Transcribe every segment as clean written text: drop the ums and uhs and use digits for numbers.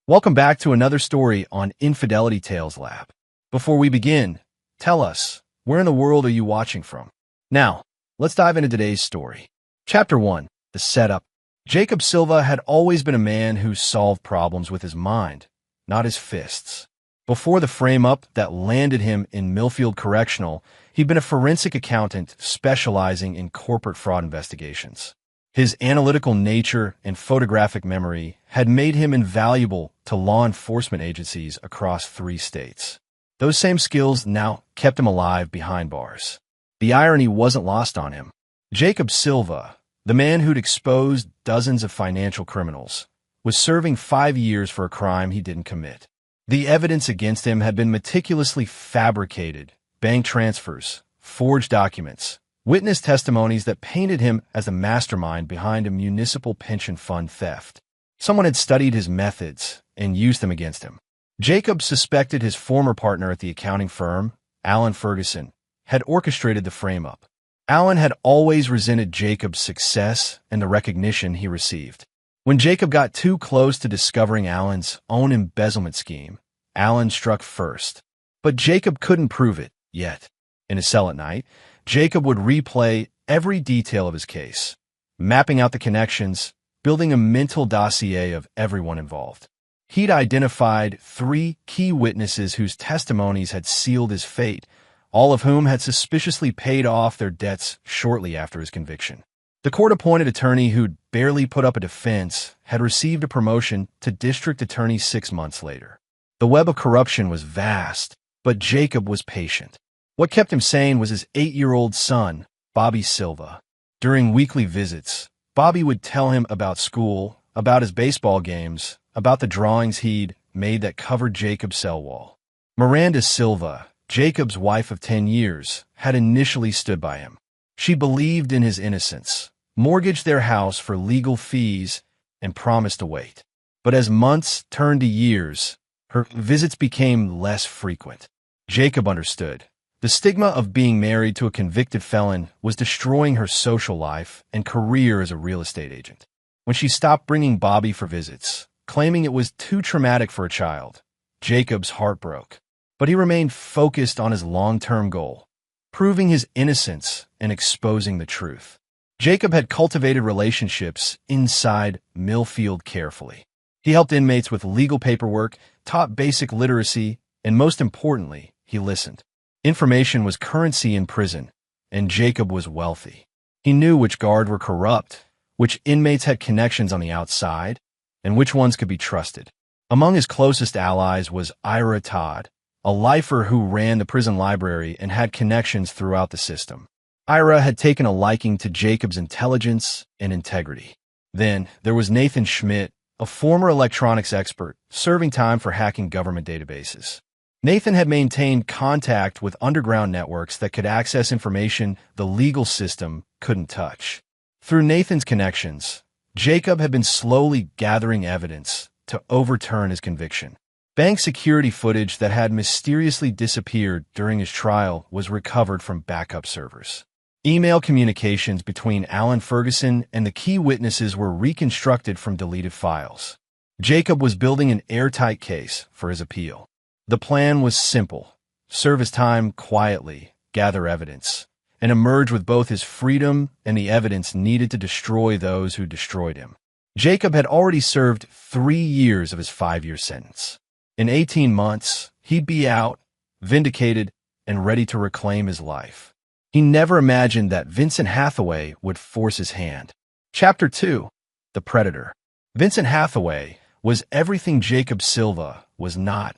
Welcome back to another story on Infidelity Tales Lab. Before we begin, tell us, where in the world are you watching from? Now, let's dive into today's story. Chapter 1, The Setup. Jacob Silva had always been a man who solved problems with his mind, not his fists. Before the frame-up that landed him in Millfield Correctional, he'd been a forensic accountant specializing in corporate fraud investigations. His analytical nature and photographic memory had made him invaluable to law enforcement agencies across 3 states. Those same skills now kept him alive behind bars. The irony wasn't lost on him. Jacob Silva, the man who'd exposed dozens of financial criminals, was serving 5 years for a crime he didn't commit. The evidence against him had been meticulously fabricated: bank transfers, forged documents, witness testimonies that painted him as the mastermind behind a municipal pension fund theft. Someone had studied his methods and used them against him. Jacob suspected his former partner at the accounting firm, Alan Ferguson, had orchestrated the frame-up. Alan had always resented Jacob's success and the recognition he received. When Jacob got too close to discovering Alan's own embezzlement scheme, Alan struck first. But Jacob couldn't prove it yet. In his cell at night, Jacob would replay every detail of his case, mapping out the connections, building a mental dossier of everyone involved. He'd identified 3 key witnesses whose testimonies had sealed his fate, all of whom had suspiciously paid off their debts shortly after his conviction. The court-appointed attorney who'd barely put up a defense had received a promotion to district attorney 6 months later. The web of corruption was vast, but Jacob was patient. What kept him sane was his 8-year-old son, Bobby Silva. During weekly visits, Bobby would tell him about school, about his baseball games, about the drawings he'd made that covered Jacob's cell wall. Miranda Silva, Jacob's wife of 10 years, had initially stood by him. She believed in his innocence, mortgaged their house for legal fees, and promised to wait. But as months turned to years, her visits became less frequent. Jacob understood. The stigma of being married to a convicted felon was destroying her social life and career as a real estate agent. When she stopped bringing Bobby for visits, claiming it was too traumatic for a child, Jacob's heart broke. But he remained focused on his long-term goal: proving his innocence and exposing the truth. Jacob had cultivated relationships inside Millfield carefully. He helped inmates with legal paperwork, taught basic literacy, and most importantly, he listened. Information was currency in prison, and Jacob was wealthy. He knew which guards were corrupt, which inmates had connections on the outside, and which ones could be trusted. Among his closest allies was Ira Todd, a lifer who ran the prison library and had connections throughout the system. Ira had taken a liking to Jacob's intelligence and integrity. Then there was Nathan Schmidt, a former electronics expert, serving time for hacking government databases. Nathan had maintained contact with underground networks that could access information the legal system couldn't touch. Through Nathan's connections, Jacob had been slowly gathering evidence to overturn his conviction. Bank security footage that had mysteriously disappeared during his trial was recovered from backup servers. Email communications between Alan Ferguson and the key witnesses were reconstructed from deleted files. Jacob was building an airtight case for his appeal. The plan was simple: serve his time quietly, gather evidence, and emerge with both his freedom and the evidence needed to destroy those who destroyed him. Jacob had already served 3 years of his 5-year sentence. In 18 months, he'd be out, vindicated, and ready to reclaim his life. He never imagined that Vincent Hathaway would force his hand. Chapter 2, The Predator. Vincent Hathaway was everything Jacob Silva was not: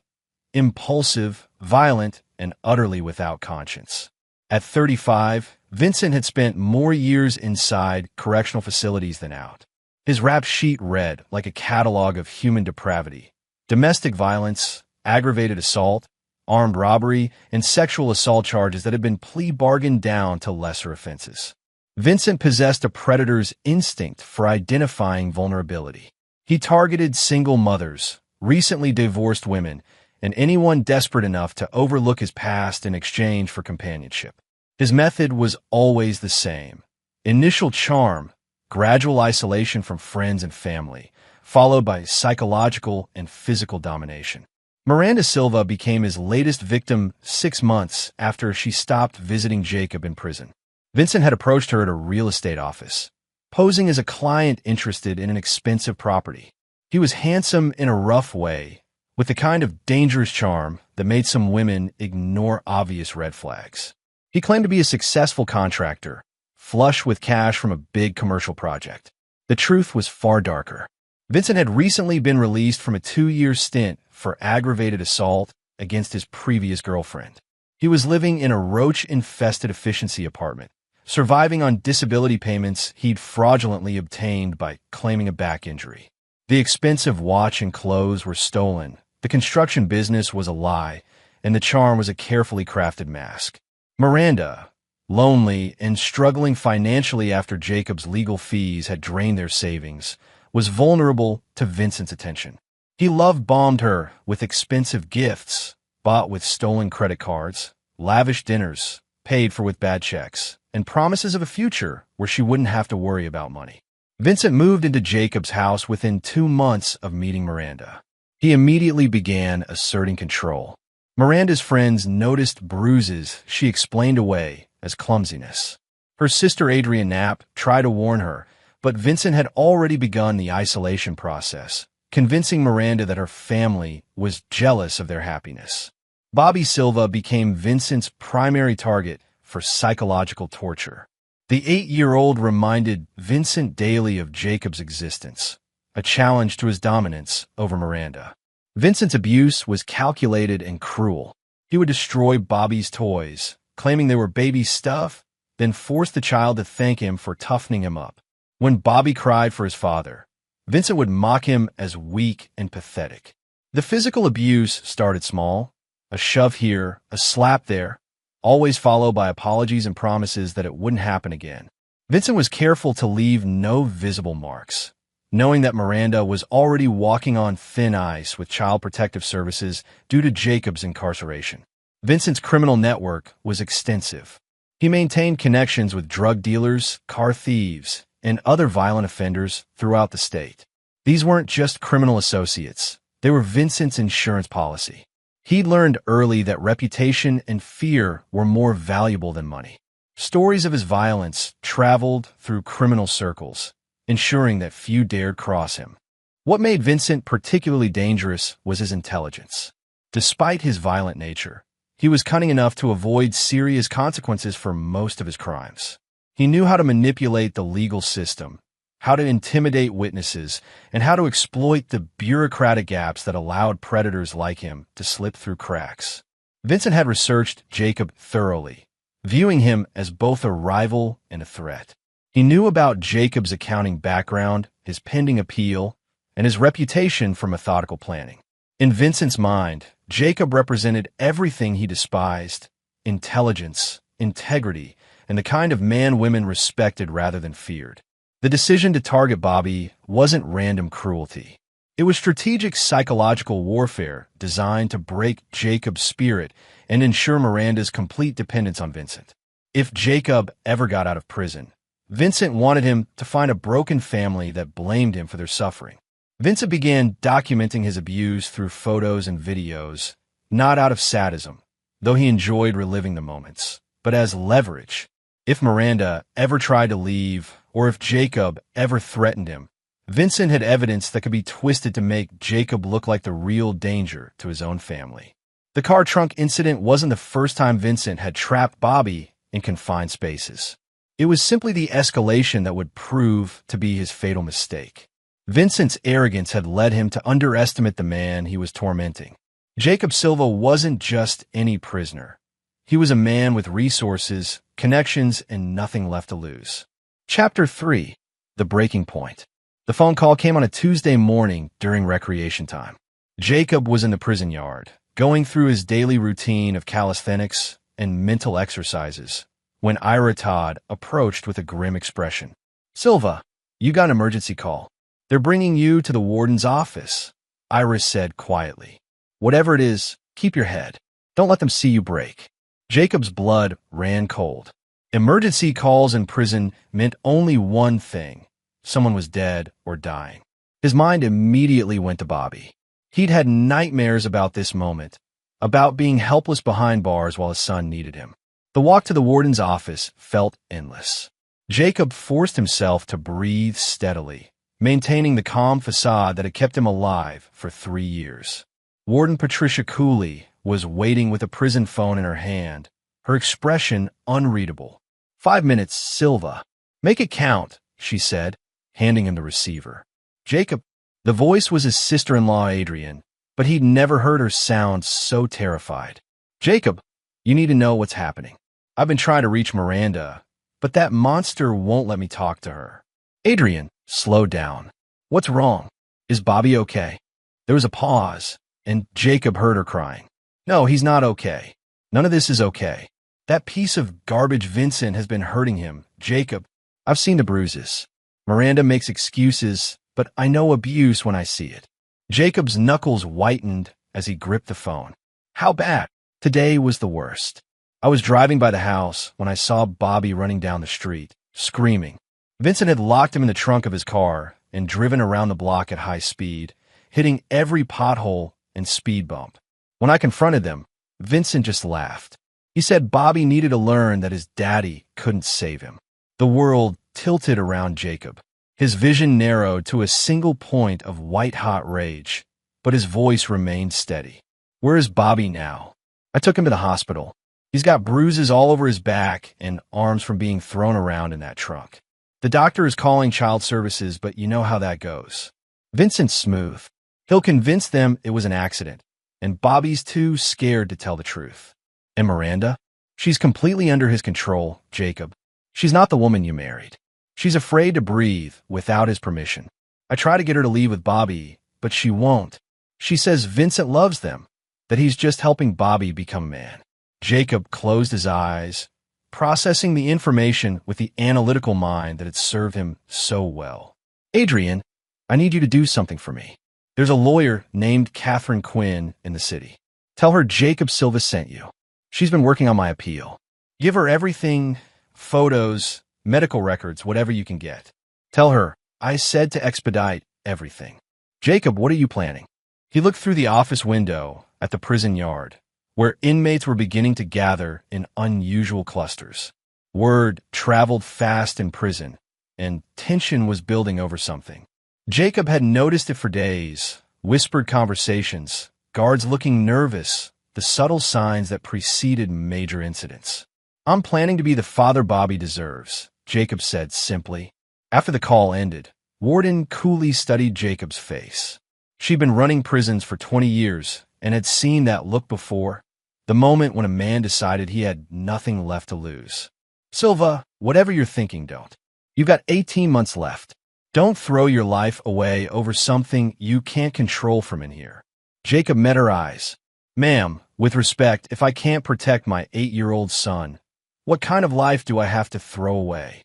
impulsive, violent, and utterly without conscience. At 35, Vincent had spent more years inside correctional facilities than out. His rap sheet read like a catalog of human depravity: domestic violence, aggravated assault, armed robbery, and sexual assault charges that had been plea bargained down to lesser offenses. Vincent possessed a predator's instinct for identifying vulnerability. He targeted single mothers, recently divorced women, and anyone desperate enough to overlook his past in exchange for companionship. His method was always the same: initial charm, gradual isolation from friends and family, followed by psychological and physical domination. Miranda Silva became his latest victim 6 months after she stopped visiting Jacob in prison. Vincent had approached her at a real estate office, posing as a client interested in an expensive property. He was handsome in a rough way, with the kind of dangerous charm that made some women ignore obvious red flags. He claimed to be a successful contractor, flush with cash from a big commercial project. The truth was far darker. Vincent had recently been released from a 2-year stint for aggravated assault against his previous girlfriend. He was living in a roach-infested efficiency apartment, surviving on disability payments he'd fraudulently obtained by claiming a back injury. The expensive watch and clothes were stolen, the construction business was a lie, and the charm was a carefully crafted mask. Miranda, lonely and struggling financially after Jacob's legal fees had drained their savings, was vulnerable to Vincent's attention. He love-bombed her with expensive gifts, bought with stolen credit cards, lavish dinners, paid for with bad checks, and promises of a future where she wouldn't have to worry about money. Vincent moved into Jacob's house within 2 months of meeting Miranda. He immediately began asserting control. Miranda's friends noticed bruises she explained away as clumsiness. Her sister Adrienne Knapp tried to warn her, but Vincent had already begun the isolation process, convincing Miranda that her family was jealous of their happiness. Bobby Silva became Vincent's primary target for psychological torture. The 8-year-old reminded Vincent daily of Jacob's existence, a challenge to his dominance over Miranda. Vincent's abuse was calculated and cruel. He would destroy Bobby's toys, claiming they were baby stuff, then force the child to thank him for toughening him up. When Bobby cried for his father, Vincent would mock him as weak and pathetic. The physical abuse started small, a shove here, a slap there, always followed by apologies and promises that it wouldn't happen again. Vincent was careful to leave no visible marks, knowing that Miranda was already walking on thin ice with Child Protective Services due to Jacob's incarceration. Vincent's criminal network was extensive. He maintained connections with drug dealers, car thieves, and other violent offenders throughout the state. These weren't just criminal associates. They were Vincent's insurance policy. He'd learned early that reputation and fear were more valuable than money. Stories of his violence traveled through criminal circles, ensuring that few dared cross him. What made Vincent particularly dangerous was his intelligence. Despite his violent nature, he was cunning enough to avoid serious consequences for most of his crimes. He knew how to manipulate the legal system, how to intimidate witnesses, and how to exploit the bureaucratic gaps that allowed predators like him to slip through cracks. Vincent had researched Jacob thoroughly, viewing him as both a rival and a threat. He knew about Jacob's accounting background, his pending appeal, and his reputation for methodical planning. In Vincent's mind, Jacob represented everything he despised: intelligence, integrity, and the kind of man women respected rather than feared. The decision to target Bobby wasn't random cruelty. It was strategic psychological warfare designed to break Jacob's spirit and ensure Miranda's complete dependence on Vincent. If Jacob ever got out of prison, Vincent wanted him to find a broken family that blamed him for their suffering. Vincent began documenting his abuse through photos and videos, not out of sadism, though he enjoyed reliving the moments, but as leverage. If Miranda ever tried to leave, or if Jacob ever threatened him, Vincent had evidence that could be twisted to make Jacob look like the real danger to his own family. The car trunk incident wasn't the first time Vincent had trapped Bobby in confined spaces. It was simply the escalation that would prove to be his fatal mistake. Vincent's arrogance had led him to underestimate the man he was tormenting. Jacob Silva wasn't just any prisoner. He was a man with resources, connections, and nothing left to lose. Chapter 3. The Breaking Point. The phone call came on a Tuesday morning during recreation time. Jacob was in the prison yard, going through his daily routine of calisthenics and mental exercises, when Ira Todd approached with a grim expression. "Silva, you got an emergency call. They're bringing you to the warden's office," Iris said quietly. "Whatever it is, keep your head. Don't let them see you break." Jacob's blood ran cold. Emergency calls in prison meant only one thing: someone was dead or dying. His mind immediately went to Bobby. He'd had nightmares about this moment, about being helpless behind bars while his son needed him. The walk to the warden's office felt endless. Jacob forced himself to breathe steadily, maintaining the calm facade that had kept him alive for 3 years. Warden Patricia Cooley was waiting with a prison phone in her hand, her expression unreadable. 5 minutes, Silva. Make it count, she said, handing him the receiver. Jacob. The voice was his sister-in-law, Adrian, but he'd never heard her sound so terrified. Jacob, you need to know what's happening. I've been trying to reach Miranda, but that monster won't let me talk to her. Adrian, slow down. What's wrong? Is Bobby okay? There was a pause, and Jacob heard her crying. No, he's not okay. None of this is okay. That piece of garbage Vincent has been hurting him. Jacob, I've seen the bruises. Miranda makes excuses, but I know abuse when I see it. Jacob's knuckles whitened as he gripped the phone. How bad? Today was the worst. I was driving by the house when I saw Bobby running down the street, screaming. Vincent had locked him in the trunk of his car and driven around the block at high speed, hitting every pothole and speed bump. When I confronted them, Vincent just laughed. He said Bobby needed to learn that his daddy couldn't save him. The world tilted around Jacob. His vision narrowed to a single point of white-hot rage, but his voice remained steady. Where is Bobby now? I took him to the hospital. He's got bruises all over his back and arms from being thrown around in that trunk. The doctor is calling child services, but you know how that goes. Vincent's smooth. He'll convince them it was an accident, and Bobby's too scared to tell the truth. And Miranda? She's completely under his control, Jacob. She's not the woman you married. She's afraid to breathe without his permission. I try to get her to leave with Bobby, but she won't. She says Vincent loves them, that he's just helping Bobby become a man. Jacob closed his eyes, processing the information with the analytical mind that had served him so well. Adrian, I need you to do something for me. There's a lawyer named Catherine Quinn in the city. Tell her Jacob Silva sent you. She's been working on my appeal. Give her everything, photos, medical records, whatever you can get. Tell her, I said to expedite everything. Jacob, what are you planning? He looked through the office window at the prison yard, where inmates were beginning to gather in unusual clusters. Word traveled fast in prison, and tension was building over something. Jacob had noticed it for days, whispered conversations, guards looking nervous, the subtle signs that preceded major incidents. I'm planning to be the father Bobby deserves, Jacob said simply. After the call ended, Warden Cooley studied Jacob's face. She'd been running prisons for 20 years and had seen that look before, the moment when a man decided he had nothing left to lose. Silva, whatever you're thinking, don't. You've got 18 months left. Don't throw your life away over something you can't control from in here. Jacob met her eyes. Ma'am, with respect, if I can't protect my 8-year-old son, what kind of life do I have to throw away?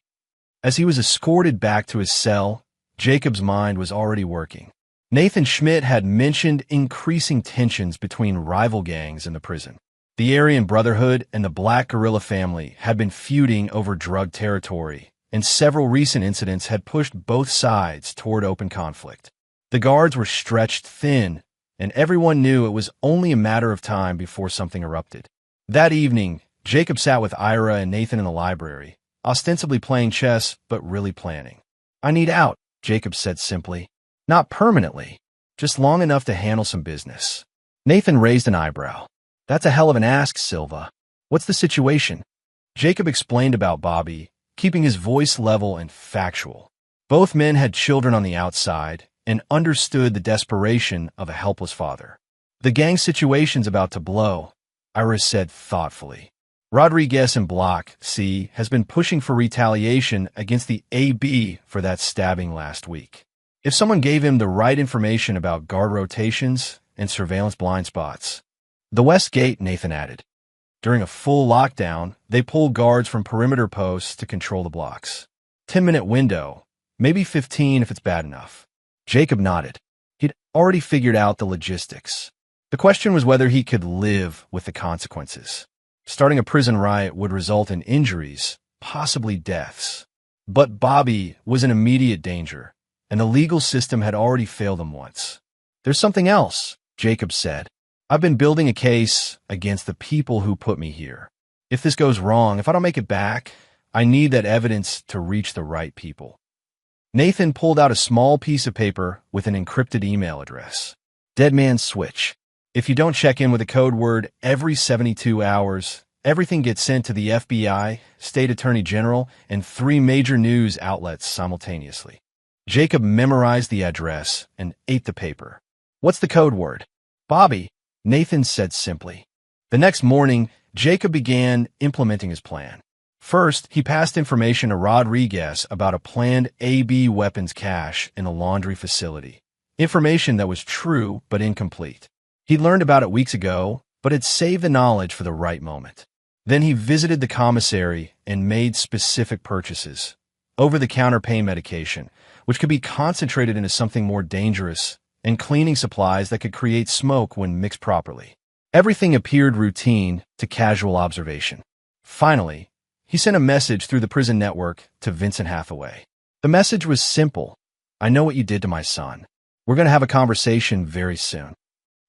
As he was escorted back to his cell, Jacob's mind was already working. Nathan Schmidt had mentioned increasing tensions between rival gangs in the prison. The Aryan Brotherhood and the Black Guerrilla family had been feuding over drug territory, and several recent incidents had pushed both sides toward open conflict. The guards were stretched thin, and everyone knew it was only a matter of time before something erupted. That evening, Jacob sat with Ira and Nathan in the library, ostensibly playing chess, but really planning. I need out, Jacob said simply. Not permanently, just long enough to handle some business. Nathan raised an eyebrow. That's a hell of an ask, Silva. What's the situation? Jacob explained about Bobby, keeping his voice level and factual. Both men had children on the outside and understood the desperation of a helpless father. The gang situation's about to blow, Ira said thoughtfully. Rodriguez and Block C has been pushing for retaliation against the AB for that stabbing last week. If someone gave him the right information about guard rotations and surveillance blind spots. The West Gate, Nathan added. During a full lockdown, they pull guards from perimeter posts to control the blocks. 10-minute window, maybe 15 if it's bad enough. Jacob nodded. He'd already figured out the logistics. The question was whether he could live with the consequences. Starting a prison riot would result in injuries, possibly deaths. But Bobby was in immediate danger, and the legal system had already failed him once. "There's something else," Jacob said. "I've been building a case against the people who put me here. If this goes wrong, if I don't make it back, I need that evidence to reach the right people." Nathan pulled out a small piece of paper with an encrypted email address. "Dead Man's Switch. If you don't check in with a code word every 72 hours, everything gets sent to the FBI, State Attorney General, and 3 major news outlets simultaneously." Jacob memorized the address and ate the paper. "What's the code word?" "Bobby," Nathan said simply. The next morning, Jacob began implementing his plan. First, he passed information to Rodriguez about a planned AB weapons cache in a laundry facility. Information that was true but incomplete. He'd learned about it weeks ago, but had saved the knowledge for the right moment. Then he visited the commissary and made specific purchases. Over-the-counter pain medication, which could be concentrated into something more dangerous, and cleaning supplies that could create smoke when mixed properly. Everything appeared routine to casual observation. Finally, he sent a message through the prison network to Vincent Hathaway. The message was simple. "I know what you did to my son. We're going to have a conversation very soon."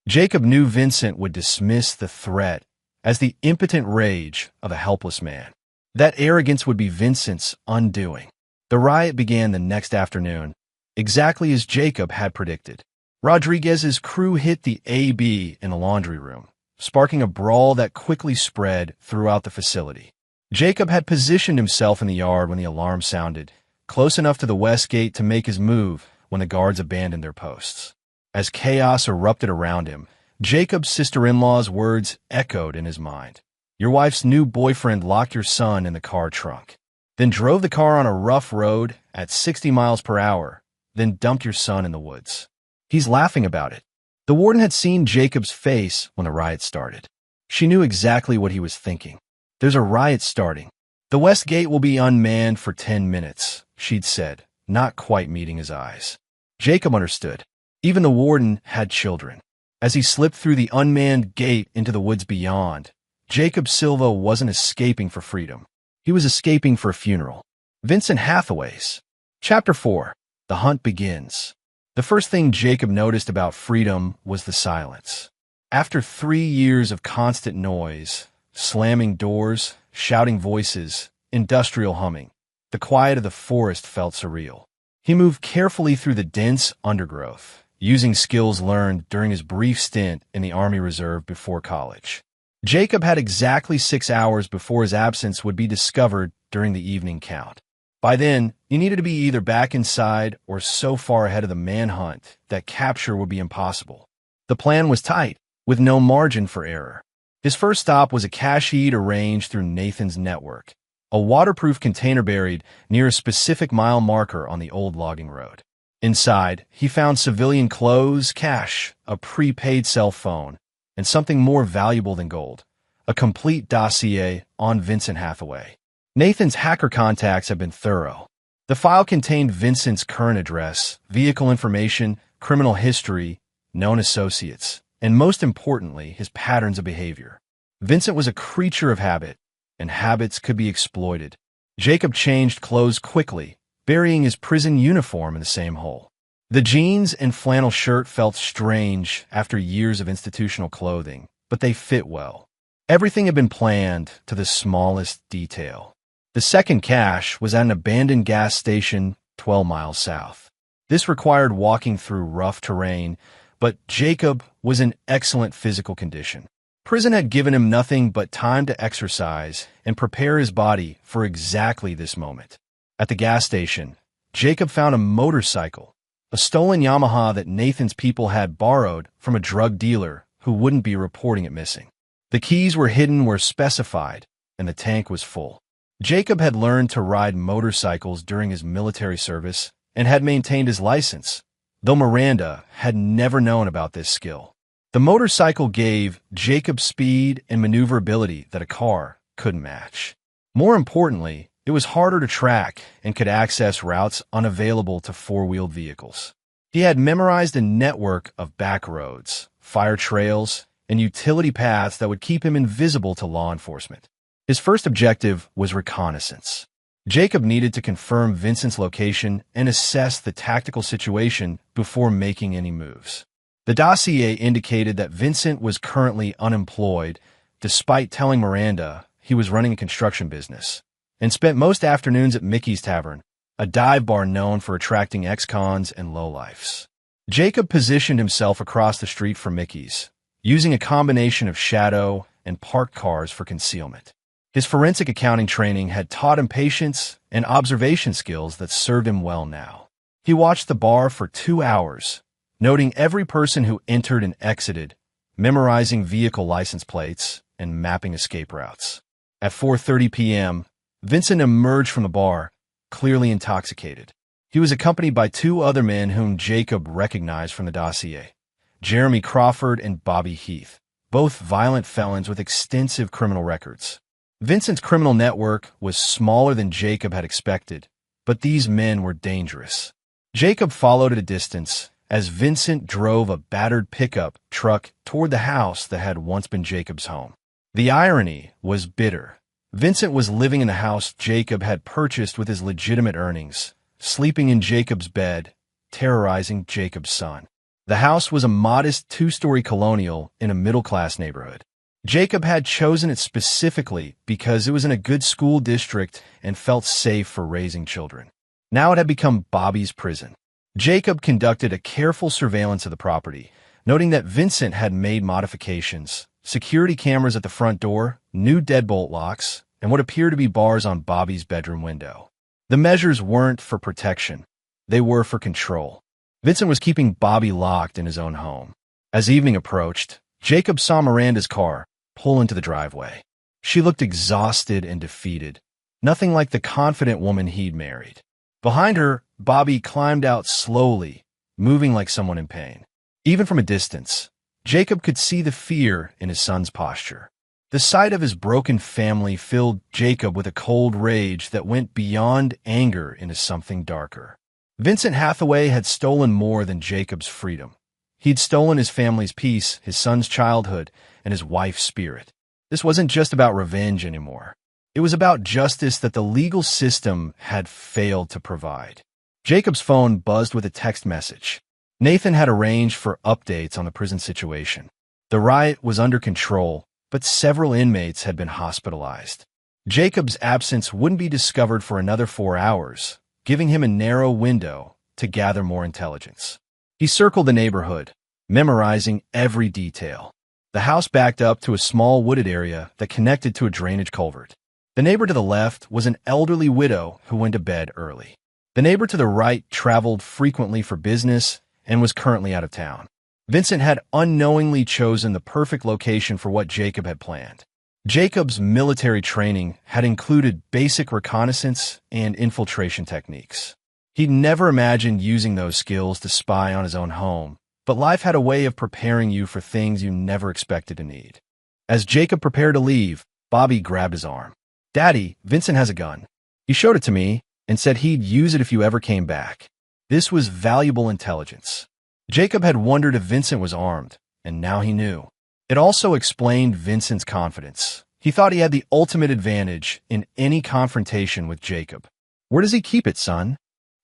Jacob knew Vincent would dismiss the threat as the impotent rage of a helpless man. That arrogance would be Vincent's undoing. The riot began the next afternoon, exactly as Jacob had predicted. Rodriguez's crew hit the AB in the laundry room, sparking a brawl that quickly spread throughout the facility. Jacob had positioned himself in the yard when the alarm sounded, close enough to the west gate to make his move when the guards abandoned their posts. As chaos erupted around him, Jacob's sister-in-law's words echoed in his mind. "Your wife's new boyfriend locked your son in the car trunk, then drove the car on a rough road at 60 miles per hour, then dumped your son in the woods. He's laughing about it." The warden had seen Jacob's face when the riot started. She knew exactly what he was thinking. "There's a riot starting. The west gate will be unmanned for 10 minutes, she'd said, not quite meeting his eyes. Jacob understood. Even the warden had children. As he slipped through the unmanned gate into the woods beyond, Jacob Silva wasn't escaping for freedom. He was escaping for a funeral. Vincent Hathaway's. Chapter 4. The Hunt Begins. The first thing Jacob noticed about freedom was the silence. After 3 years of constant noise, slamming doors, shouting voices, industrial humming, the quiet of the forest felt surreal. He moved carefully through the dense undergrowth, using skills learned during his brief stint in the Army Reserve before college. Jacob had exactly 6 hours before his absence would be discovered during the evening count. By then, he needed to be either back inside or so far ahead of the manhunt that capture would be impossible. The plan was tight, with no margin for error. His first stop was a cache he'd arranged through Nathan's network, a waterproof container buried near a specific mile marker on the old logging road. Inside, he found civilian clothes, cash, a prepaid cell phone, and something more valuable than gold, a complete dossier on Vincent Hathaway. Nathan's hacker contacts had been thorough. The file contained Vincent's current address, vehicle information, criminal history, known associates, and most importantly, his patterns of behavior. Vincent was a creature of habit, and habits could be exploited. Jacob changed clothes quickly, burying his prison uniform in the same hole. The jeans and flannel shirt felt strange after years of institutional clothing, but they fit well. Everything had been planned to the smallest detail. The second cache was at an abandoned gas station 12 miles south. This required walking through rough terrain, but Jacob was in excellent physical condition. Prison had given him nothing but time to exercise and prepare his body for exactly this moment. At the gas station, Jacob found a motorcycle, a stolen Yamaha that Nathan's people had borrowed from a drug dealer who wouldn't be reporting it missing. The keys were hidden where specified, and the tank was full. Jacob had learned to ride motorcycles during his military service and had maintained his license, though Miranda had never known about this skill. The motorcycle gave Jacob speed and maneuverability that a car couldn't match. More importantly, it was harder to track and could access routes unavailable to four-wheeled vehicles. He had memorized a network of back roads, fire trails, and utility paths that would keep him invisible to law enforcement. His first objective was reconnaissance. Jacob needed to confirm Vincent's location and assess the tactical situation before making any moves. The dossier indicated that Vincent was currently unemployed, despite telling Miranda he was running a construction business, and spent most afternoons at Mickey's Tavern, a dive bar known for attracting ex-cons and lowlifes. Jacob positioned himself across the street from Mickey's, using a combination of shadow and parked cars for concealment. His forensic accounting training had taught him patience and observation skills that served him well now. He watched the bar for 2 hours, noting every person who entered and exited, memorizing vehicle license plates, and mapping escape routes. At 4:30 p.m., Vincent emerged from the bar, clearly intoxicated. He was accompanied by 2 other men whom Jacob recognized from the dossier, Jeremy Crawford and Bobby Heath, both violent felons with extensive criminal records. Vincent's criminal network was smaller than Jacob had expected, but these men were dangerous. Jacob followed at a distance as Vincent drove a battered pickup truck toward the house that had once been Jacob's home. The irony was bitter. Vincent was living in the house Jacob had purchased with his legitimate earnings, sleeping in Jacob's bed, terrorizing Jacob's son. The house was a modest 2-story colonial in a middle-class neighborhood. Jacob had chosen it specifically because it was in a good school district and felt safe for raising children. Now it had become Bobby's prison. Jacob conducted a careful surveillance of the property, noting that Vincent had made modifications, security cameras at the front door, new deadbolt locks, and what appeared to be bars on Bobby's bedroom window. The measures weren't for protection. They were for control. Vincent was keeping Bobby locked in his own home. As evening approached, Jacob saw Miranda's car pull into the driveway. She looked exhausted and defeated, nothing like the confident woman he'd married. Behind her, Bobby climbed out slowly, moving like someone in pain. Even from a distance, Jacob could see the fear in his son's posture. The sight of his broken family filled Jacob with a cold rage that went beyond anger into something darker. Vincent Hathaway had stolen more than Jacob's freedom. He'd stolen his family's peace, his son's childhood, and his wife's spirit. This wasn't just about revenge anymore. It was about justice that the legal system had failed to provide. Jacob's phone buzzed with a text message. Nathan had arranged for updates on the prison situation. The riot was under control, but several inmates had been hospitalized. Jacob's absence wouldn't be discovered for another 4 hours, giving him a narrow window to gather more intelligence. He circled the neighborhood, memorizing every detail. The house backed up to a small wooded area that connected to a drainage culvert. The neighbor to the left was an elderly widow who went to bed early. The neighbor to the right traveled frequently for business and was currently out of town. Vincent had unknowingly chosen the perfect location for what Jacob had planned. Jacob's military training had included basic reconnaissance and infiltration techniques. He'd never imagined using those skills to spy on his own home, but life had a way of preparing you for things you never expected to need. As Jacob prepared to leave, Bobby grabbed his arm. "Daddy, Vincent has a gun. He showed it to me and said he'd use it if you ever came back." This was valuable intelligence. Jacob had wondered if Vincent was armed, and now he knew. It also explained Vincent's confidence. He thought he had the ultimate advantage in any confrontation with Jacob. "Where does he keep it, son?"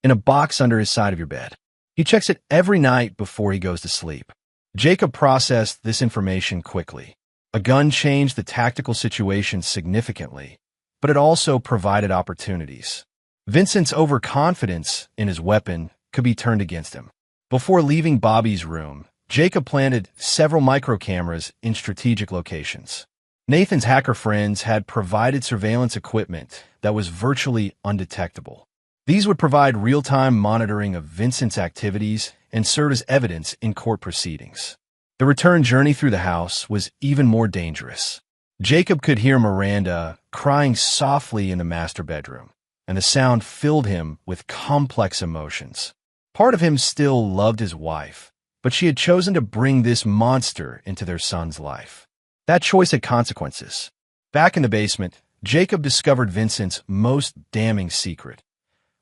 "In a box under his side of your bed. He checks it every night before he goes to sleep." Jacob processed this information quickly. A gun changed the tactical situation significantly, but it also provided opportunities. Vincent's overconfidence in his weapon could be turned against him. Before leaving Bobby's room, Jacob planted several micro-cameras in strategic locations. Nathan's hacker friends had provided surveillance equipment that was virtually undetectable. These would provide real-time monitoring of Vincent's activities and serve as evidence in court proceedings. The return journey through the house was even more dangerous. Jacob could hear Miranda crying softly in the master bedroom, and the sound filled him with complex emotions. Part of him still loved his wife, but she had chosen to bring this monster into their son's life. That choice had consequences. Back in the basement, Jacob discovered Vincent's most damning secret,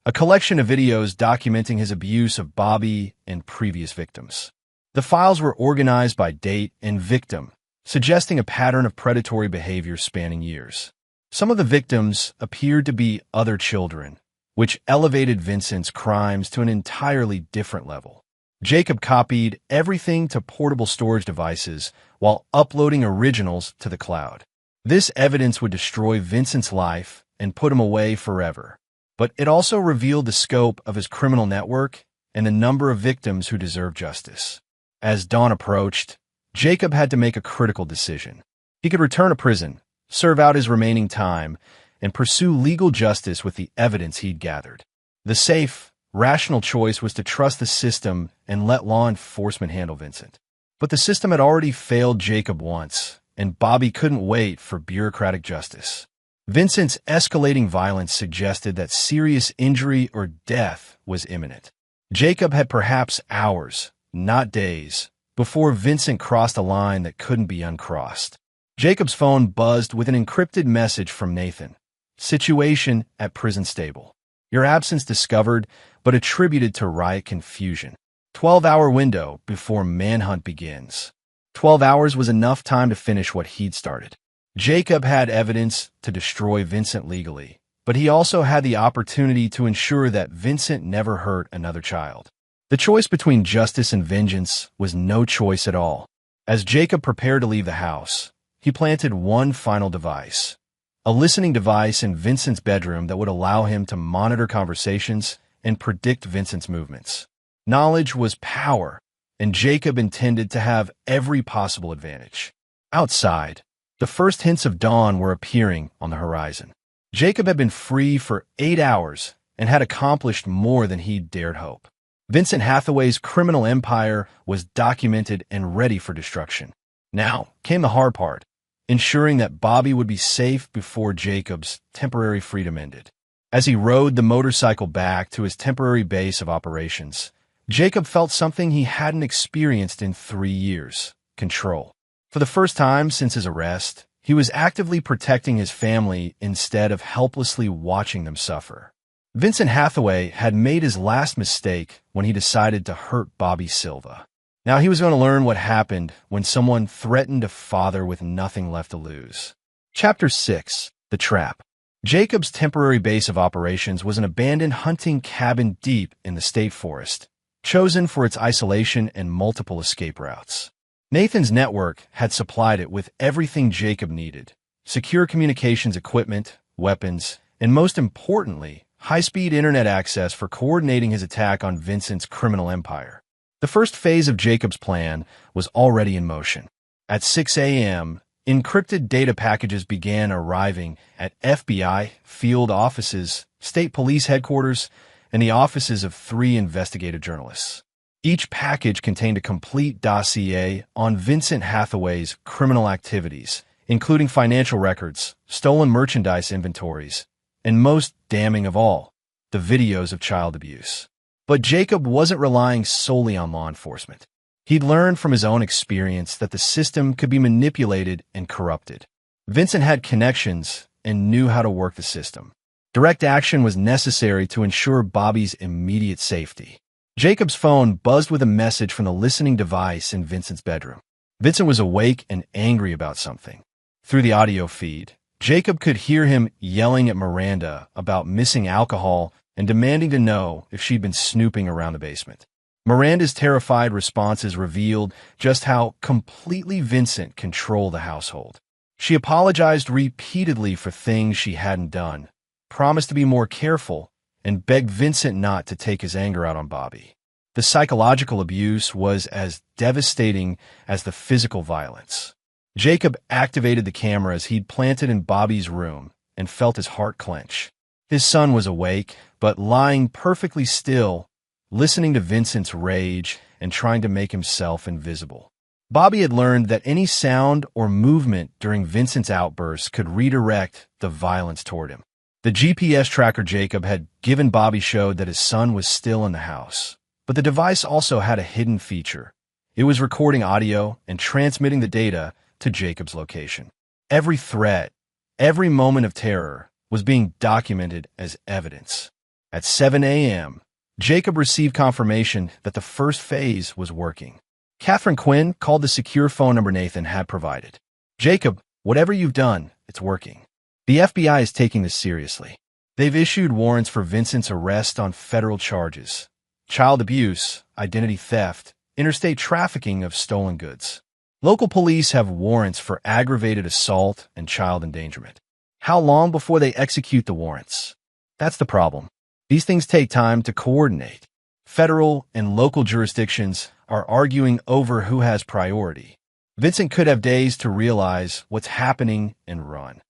a collection of videos documenting his abuse of Bobby and previous victims. The files were organized by date and victim, suggesting a pattern of predatory behavior spanning years. Some of the victims appeared to be other children, which elevated Vincent's crimes to an entirely different level. Jacob copied everything to portable storage devices while uploading originals to the cloud. This evidence would destroy Vincent's life and put him away forever. But it also revealed the scope of his criminal network and the number of victims who deserve justice. As dawn approached, Jacob had to make a critical decision. He could return to prison, serve out his remaining time, and pursue legal justice with the evidence he'd gathered. The safe, rational choice was to trust the system and let law enforcement handle Vincent. But the system had already failed Jacob once, and Bobby couldn't wait for bureaucratic justice. Vincent's escalating violence suggested that serious injury or death was imminent. Jacob had perhaps hours, not days, before Vincent crossed a line that couldn't be uncrossed. Jacob's phone buzzed with an encrypted message from Nathan. Situation at prison stable. Your absence discovered, but attributed to riot confusion. 12-hour window before manhunt begins. 12 hours was enough time to finish what he'd started. Jacob had evidence to destroy Vincent legally, but he also had the opportunity to ensure that Vincent never hurt another child. The choice between justice and vengeance was no choice at all. As Jacob prepared to leave the house, he planted one final device, a listening device in Vincent's bedroom that would allow him to monitor conversations and predict Vincent's movements. Knowledge was power, and Jacob intended to have every possible advantage. Outside, the first hints of dawn were appearing on the horizon. Jacob had been free for 8 hours and had accomplished more than he'd dared hope. Vincent Hathaway's criminal empire was documented and ready for destruction. Now came the hard part, ensuring that Bobby would be safe before Jacob's temporary freedom ended. As he rode the motorcycle back to his temporary base of operations, Jacob felt something he hadn't experienced in 3 years: control. For the first time since his arrest, he was actively protecting his family instead of helplessly watching them suffer. Vincent Hathaway had made his last mistake when he decided to hurt Bobby Silva. Now he was going to learn what happened when someone threatened a father with nothing left to lose. Chapter 6: The Trap. Jacob's temporary base of operations was an abandoned hunting cabin deep in the state forest, chosen for its isolation and multiple escape routes. Nathan's network had supplied it with everything Jacob needed: secure communications equipment, weapons, and most importantly, high-speed internet access for coordinating his attack on Vincent's criminal empire. The first phase of Jacob's plan was already in motion. At 6 a.m., encrypted data packages began arriving at FBI field offices, state police headquarters, and the offices of 3 investigative journalists. Each package contained a complete dossier on Vincent Hathaway's criminal activities, including financial records, stolen merchandise inventories, and most damning of all, the videos of child abuse. But Jacob wasn't relying solely on law enforcement. He'd learned from his own experience that the system could be manipulated and corrupted. Vincent had connections and knew how to work the system. Direct action was necessary to ensure Bobby's immediate safety. Jacob's phone buzzed with a message from the listening device in Vincent's bedroom. Vincent was awake and angry about something. Through the audio feed, Jacob could hear him yelling at Miranda about missing alcohol and demanding to know if she'd been snooping around the basement. Miranda's terrified responses revealed just how completely Vincent controlled the household. She apologized repeatedly for things she hadn't done, promised to be more careful, and begged Vincent not to take his anger out on Bobby. The psychological abuse was as devastating as the physical violence. Jacob activated the cameras he'd planted in Bobby's room and felt his heart clench. His son was awake, but lying perfectly still, listening to Vincent's rage and trying to make himself invisible. Bobby had learned that any sound or movement during Vincent's outbursts could redirect the violence toward him. The GPS tracker Jacob had given Bobby showed that his son was still in the house, but the device also had a hidden feature. It was recording audio and transmitting the data to Jacob's location. Every threat, every moment of terror was being documented as evidence. At 7 a.m., Jacob received confirmation that the first phase was working. Catherine Quinn called the secure phone number Nathan had provided. "Jacob, whatever you've done, it's working." The FBI is taking this seriously. They've issued warrants for Vincent's arrest on federal charges: child abuse, identity theft, interstate trafficking of stolen goods. Local police have warrants for aggravated assault and child endangerment. How long before they execute the warrants? That's the problem. These things take time to coordinate. Federal and local jurisdictions are arguing over who has priority. Vincent could have days to realize what's happening and run.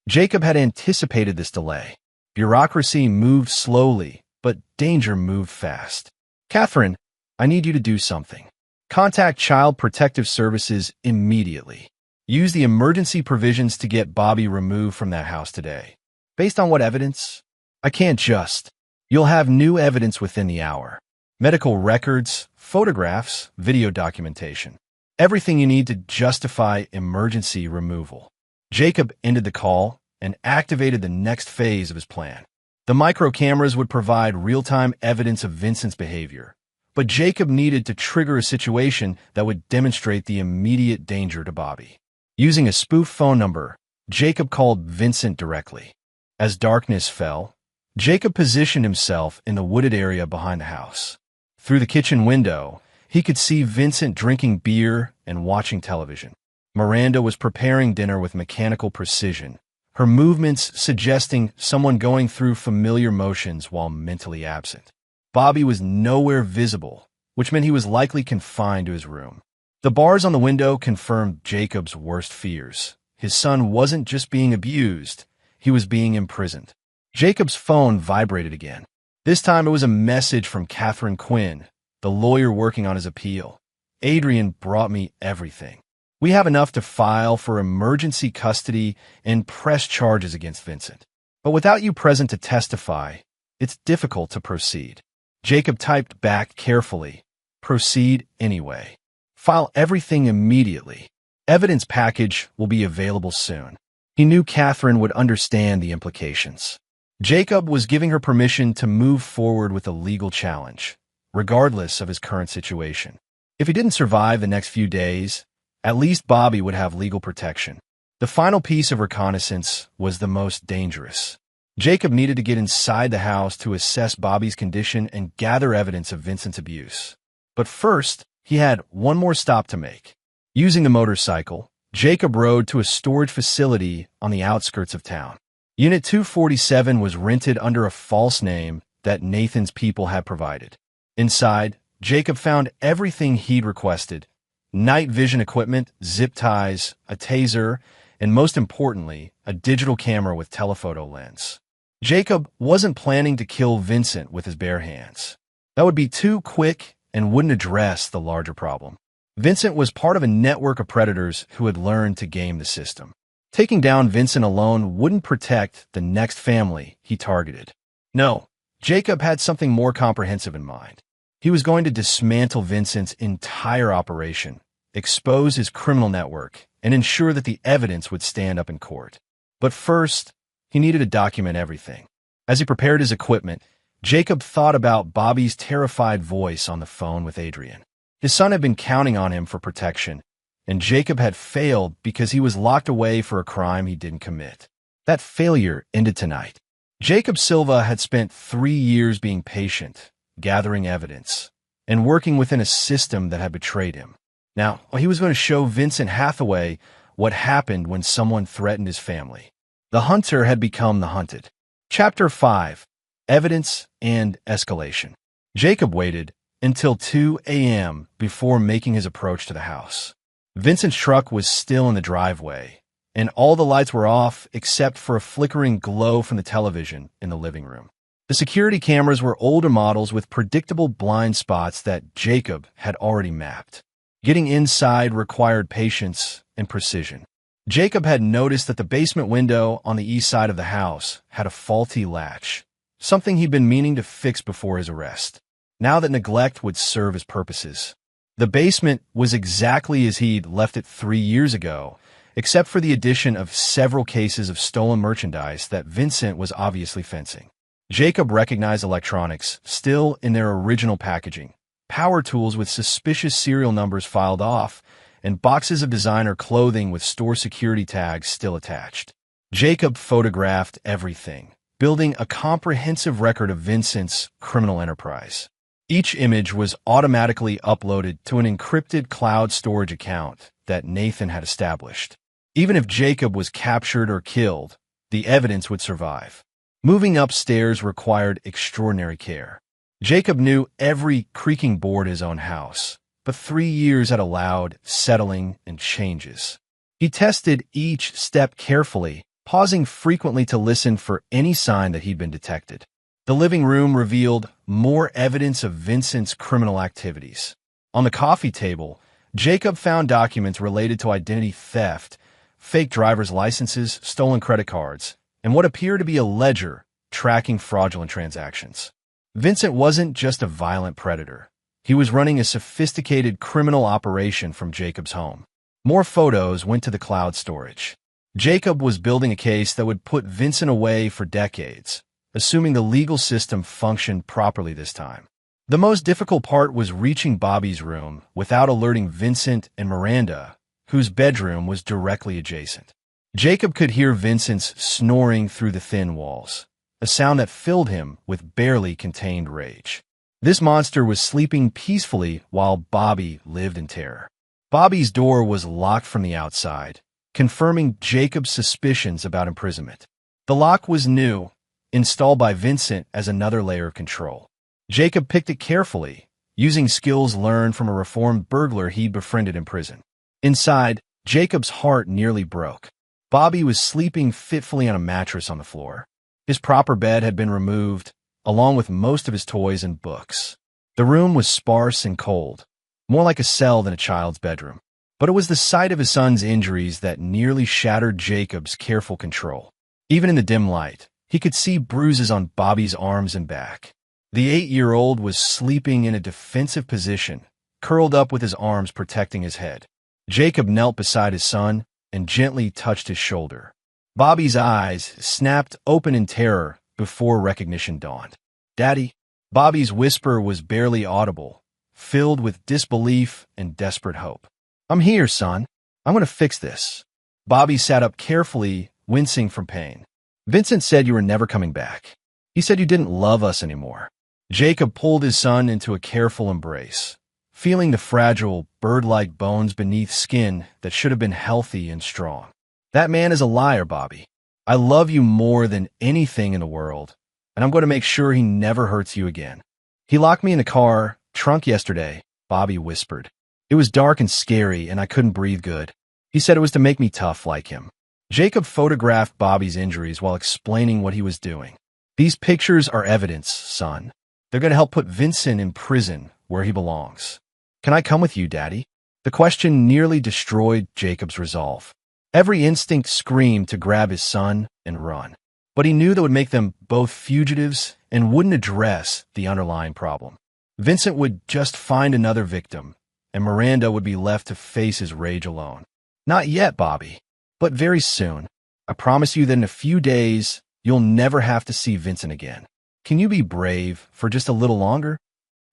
Jacob had anticipated this delay. Bureaucracy moved slowly, but danger moved fast. Catherine, I need you to do something. Contact Child Protective Services immediately. Use the emergency provisions to get Bobby removed from that house today. Based on what evidence? I can't just. You'll have new evidence within the hour. Medical records, photographs, video documentation. Everything you need to justify emergency removal. Jacob ended the call and activated the next phase of his plan. The micro cameras would provide real-time evidence of Vincent's behavior, but Jacob needed to trigger a situation that would demonstrate the immediate danger to Bobby. Using a spoof phone number, Jacob called Vincent directly. As darkness fell, Jacob positioned himself in the wooded area behind the house. Through the kitchen window, he could see Vincent drinking beer and watching television. Miranda was preparing dinner with mechanical precision, her movements suggesting someone going through familiar motions while mentally absent. Bobby was nowhere visible, which meant he was likely confined to his room. The bars on the window confirmed Jacob's worst fears. His son wasn't just being abused, he was being imprisoned. Jacob's phone vibrated again. This time it was a message from Catherine Quinn, the lawyer working on his appeal. Adrian brought me everything. We have enough to file for emergency custody and press charges against Vincent. But without you present to testify, it's difficult to proceed. Jacob typed back carefully, "Proceed anyway. File everything immediately. Evidence package will be available soon." He knew Catherine would understand the implications. Jacob was giving her permission to move forward with a legal challenge, regardless of his current situation. If he didn't survive the next few days, at least Bobby would have legal protection. The final piece of reconnaissance was the most dangerous. Jacob needed to get inside the house to assess Bobby's condition and gather evidence of Vincent's abuse. But first, he had one more stop to make. Using the motorcycle, Jacob rode to a storage facility on the outskirts of town. Unit 247 was rented under a false name that Nathan's people had provided. Inside, Jacob found everything he'd requested: night vision equipment, zip ties, a taser, and most importantly, a digital camera with telephoto lens. Jacob wasn't planning to kill Vincent with his bare hands. That would be too quick and wouldn't address the larger problem. Vincent was part of a network of predators who had learned to game the system. Taking down Vincent alone wouldn't protect the next family he targeted. No, Jacob had something more comprehensive in mind. He was going to dismantle Vincent's entire operation, expose his criminal network, and ensure that the evidence would stand up in court. But first, he needed to document everything. As he prepared his equipment, Jacob thought about Bobby's terrified voice on the phone with Adrian. His son had been counting on him for protection, and Jacob had failed because he was locked away for a crime he didn't commit. That failure ended tonight. Jacob Silva had spent 3 years being patient, gathering evidence, and working within a system that had betrayed him. Now, he was going to show Vincent Hathaway what happened when someone threatened his family. The hunter had become the hunted. Chapter 5: Evidence and Escalation. Jacob waited until 2 a.m. before making his approach to the house. Vincent's truck was still in the driveway, and all the lights were off except for a flickering glow from the television in the living room. The security cameras were older models with predictable blind spots that Jacob had already mapped. Getting inside required patience and precision. Jacob had noticed that the basement window on the east side of the house had a faulty latch, something he'd been meaning to fix before his arrest. Now that neglect would serve his purposes. The basement was exactly as he'd left it 3 years ago, except for the addition of several cases of stolen merchandise that Vincent was obviously fencing. Jacob recognized electronics still in their original packaging, power tools with suspicious serial numbers filed off, and boxes of designer clothing with store security tags still attached. Jacob photographed everything, building a comprehensive record of Vincent's criminal enterprise. Each image was automatically uploaded to an encrypted cloud storage account that Nathan had established. Even if Jacob was captured or killed, the evidence would survive. Moving upstairs required extraordinary care. Jacob knew every creaking board in his own house, but 3 years had allowed settling and changes. He tested each step carefully, pausing frequently to listen for any sign that he'd been detected. The living room revealed more evidence of Vincent's criminal activities. On the coffee table, Jacob found documents related to identity theft, fake driver's licenses, stolen credit cards, and what appeared to be a ledger tracking fraudulent transactions. Vincent wasn't just a violent predator. He was running a sophisticated criminal operation from Jacob's home. More photos went to the cloud storage. Jacob was building a case that would put Vincent away for decades, assuming the legal system functioned properly this time. The most difficult part was reaching Bobby's room without alerting Vincent and Miranda, whose bedroom was directly adjacent. Jacob could hear Vincent's snoring through the thin walls, a sound that filled him with barely contained rage. This monster was sleeping peacefully while Bobby lived in terror. Bobby's door was locked from the outside, confirming Jacob's suspicions about imprisonment. The lock was new, installed by Vincent as another layer of control. Jacob picked it carefully, using skills learned from a reformed burglar he'd befriended in prison. Inside, Jacob's heart nearly broke. Bobby was sleeping fitfully on a mattress on the floor. His proper bed had been removed, along with most of his toys and books. The room was sparse and cold, more like a cell than a child's bedroom. But it was the sight of his son's injuries that nearly shattered Jacob's careful control. Even in the dim light, he could see bruises on Bobby's arms and back. The 8-year-old was sleeping in a defensive position, curled up with his arms protecting his head. Jacob knelt beside his son and gently touched his shoulder. Bobby's eyes snapped open in terror before recognition dawned. "Daddy?" Bobby's whisper was barely audible, filled with disbelief and desperate hope. "I'm here, son. I'm going to fix this." Bobby sat up carefully, wincing from pain. "Vincent said you were never coming back. He said you didn't love us anymore." Jacob pulled his son into a careful embrace, feeling the fragile, bird-like bones beneath skin that should have been healthy and strong. "That man is a liar, Bobby. I love you more than anything in the world, and I'm going to make sure he never hurts you again." "He locked me in the car trunk yesterday," Bobby whispered. "It was dark and scary, and I couldn't breathe good. He said it was to make me tough like him." Jacob photographed Bobby's injuries while explaining what he was doing. "These pictures are evidence, son. They're going to help put Vincent in prison where he belongs." "Can I come with you, Daddy?" The question nearly destroyed Jacob's resolve. Every instinct screamed to grab his son and run. But he knew that would make them both fugitives and wouldn't address the underlying problem. Vincent would just find another victim, and Miranda would be left to face his rage alone. "Not yet, Bobby, but very soon. I promise you that in a few days, you'll never have to see Vincent again. Can you be brave for just a little longer?"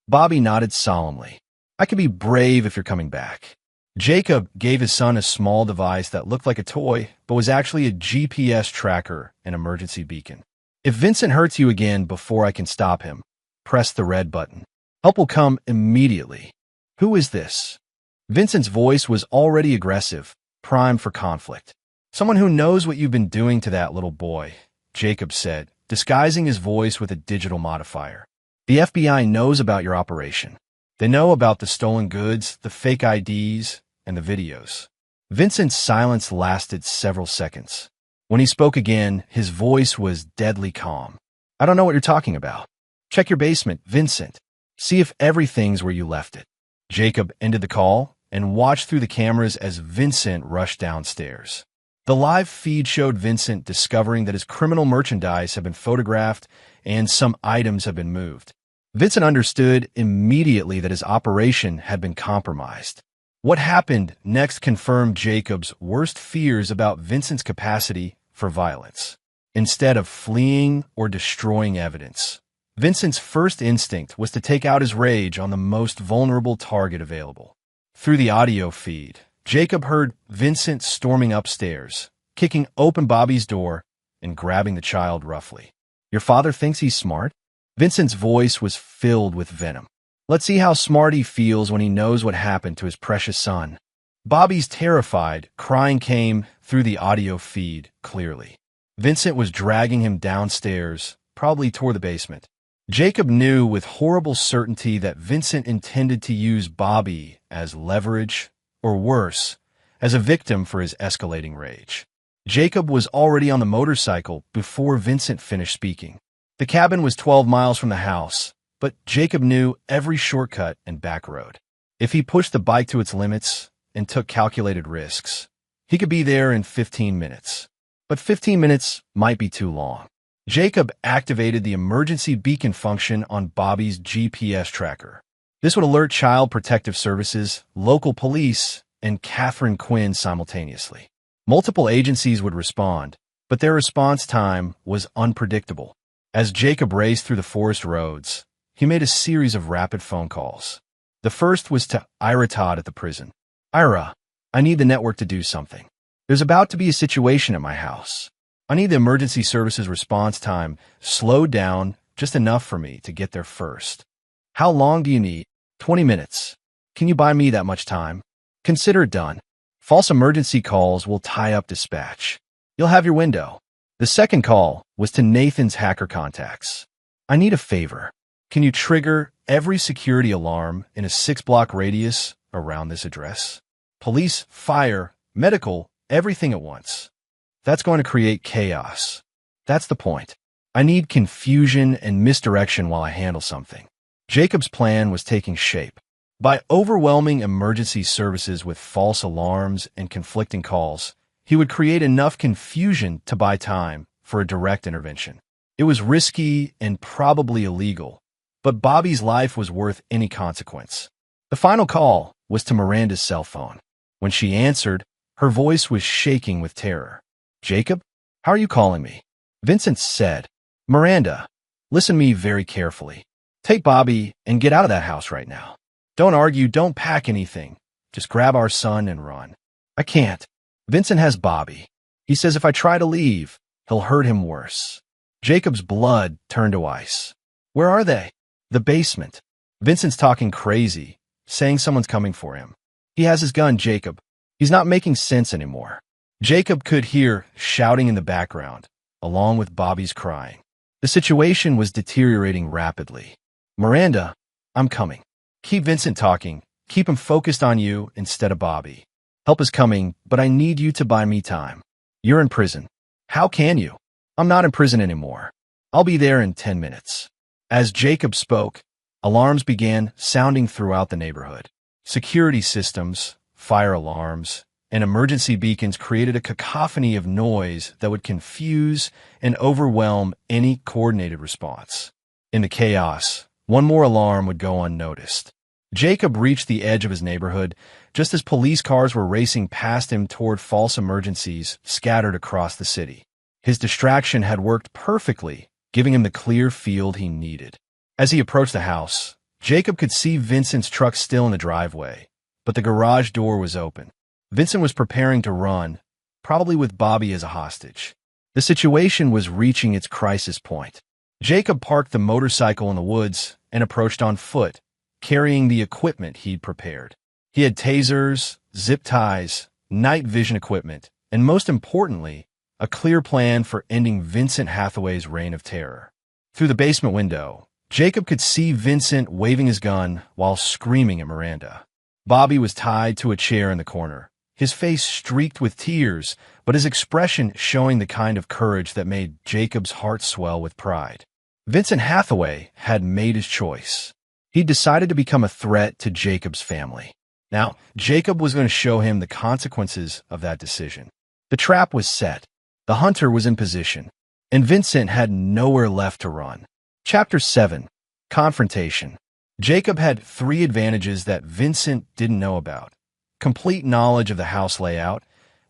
Bobby nodded solemnly. "I can be brave if you're coming back." Jacob gave his son a small device that looked like a toy, but was actually a GPS tracker and emergency beacon. "If Vincent hurts you again before I can stop him, press the red button. Help will come immediately." "Who is this?" Vincent's voice was already aggressive, primed for conflict. "Someone who knows what you've been doing to that little boy," Jacob said, disguising his voice with a digital modifier. "The FBI knows about your operation. They know about the stolen goods, the fake IDs, and the videos." Vincent's silence lasted several seconds. When he spoke again, his voice was deadly calm. "I don't know what you're talking about. Check your basement, Vincent. See if everything's where you left it." Jacob ended the call and watched through the cameras as Vincent rushed downstairs. The live feed showed Vincent discovering that his criminal merchandise had been photographed and some items had been moved. Vincent understood immediately that his operation had been compromised. What happened next confirmed Jacob's worst fears about Vincent's capacity for violence. Instead of fleeing or destroying evidence, Vincent's first instinct was to take out his rage on the most vulnerable target available. Through the audio feed, Jacob heard Vincent storming upstairs, kicking open Bobby's door and grabbing the child roughly. "Your father thinks he's smart?" Vincent's voice was filled with venom. "Let's see how smart he feels when he knows what happened to his precious son." Bobby's terrified, crying came through the audio feed clearly. Vincent was dragging him downstairs, probably toward the basement. Jacob knew with horrible certainty that Vincent intended to use Bobby as leverage, or worse, as a victim for his escalating rage. Jacob was already on the motorcycle before Vincent finished speaking. The cabin was 12 miles from the house, but Jacob knew every shortcut and back road. If he pushed the bike to its limits and took calculated risks, he could be there in 15 minutes. But 15 minutes might be too long. Jacob activated the emergency beacon function on Bobby's GPS tracker. This would alert Child Protective Services, local police, and Catherine Quinn simultaneously. Multiple agencies would respond, but their response time was unpredictable. As Jacob raced through the forest roads, he made a series of rapid phone calls. The first was to Ira Todd at the prison. "Ira, I need the network to do something. There's about to be a situation at my house. I need the emergency services response time slowed down just enough for me to get there first." "How long do you need?" 20 minutes. "Can you buy me that much time?" "Consider it done. False emergency calls will tie up dispatch. You'll have your window." The second call was to Nathan's hacker contacts. "I need a favor. Can you trigger every security alarm in a 6-block radius around this address? Police, fire, medical, everything at once. That's going to create chaos. That's the point. I need confusion and misdirection while I handle something." Jacob's plan was taking shape. By overwhelming emergency services with false alarms and conflicting calls, he would create enough confusion to buy time for a direct intervention. It was risky and probably illegal, but Bobby's life was worth any consequence. The final call was to Miranda's cell phone. When she answered, her voice was shaking with terror. "Jacob, how are you calling me?" Vincent said. "Miranda, listen to me very carefully. Take Bobby and get out of that house right now. Don't argue, don't pack anything. Just grab our son and run." "I can't. Vincent has Bobby. He says if I try to leave, he'll hurt him worse." Jacob's blood turned to ice. "Where are they?" "The basement. Vincent's talking crazy, saying someone's coming for him. He has his gun, Jacob. He's not making sense anymore." Jacob could hear shouting in the background, along with Bobby's crying. The situation was deteriorating rapidly. "Miranda, I'm coming. Keep Vincent talking. Keep him focused on you instead of Bobby. Help is coming, but I need you to buy me time. You're in prison." "How can you?" "I'm not in prison anymore. I'll be there in 10 minutes. As Jacob spoke, alarms began sounding throughout the neighborhood. Security systems, fire alarms, and emergency beacons created a cacophony of noise that would confuse and overwhelm any coordinated response. In the chaos, one more alarm would go unnoticed. Jacob reached the edge of his neighborhood just as police cars were racing past him toward false emergencies scattered across the city. His distraction had worked perfectly, giving him the clear field he needed. As he approached the house, Jacob could see Vincent's truck still in the driveway, but the garage door was open. Vincent was preparing to run, probably with Bobby as a hostage. The situation was reaching its crisis point. Jacob parked the motorcycle in the woods and approached on foot, carrying the equipment he'd prepared. He had tasers, zip ties, night vision equipment, and most importantly, a clear plan for ending Vincent Hathaway's reign of terror. Through the basement window, Jacob could see Vincent waving his gun while screaming at Miranda. Bobby was tied to a chair in the corner, his face streaked with tears, but his expression showing the kind of courage that made Jacob's heart swell with pride. Vincent Hathaway had made his choice. He decided to become a threat to Jacob's family. Now, Jacob was going to show him the consequences of that decision. The trap was set. The hunter was in position, and Vincent had nowhere left to run. Chapter 7. Confrontation. Jacob had 3 advantages that Vincent didn't know about: complete knowledge of the house layout,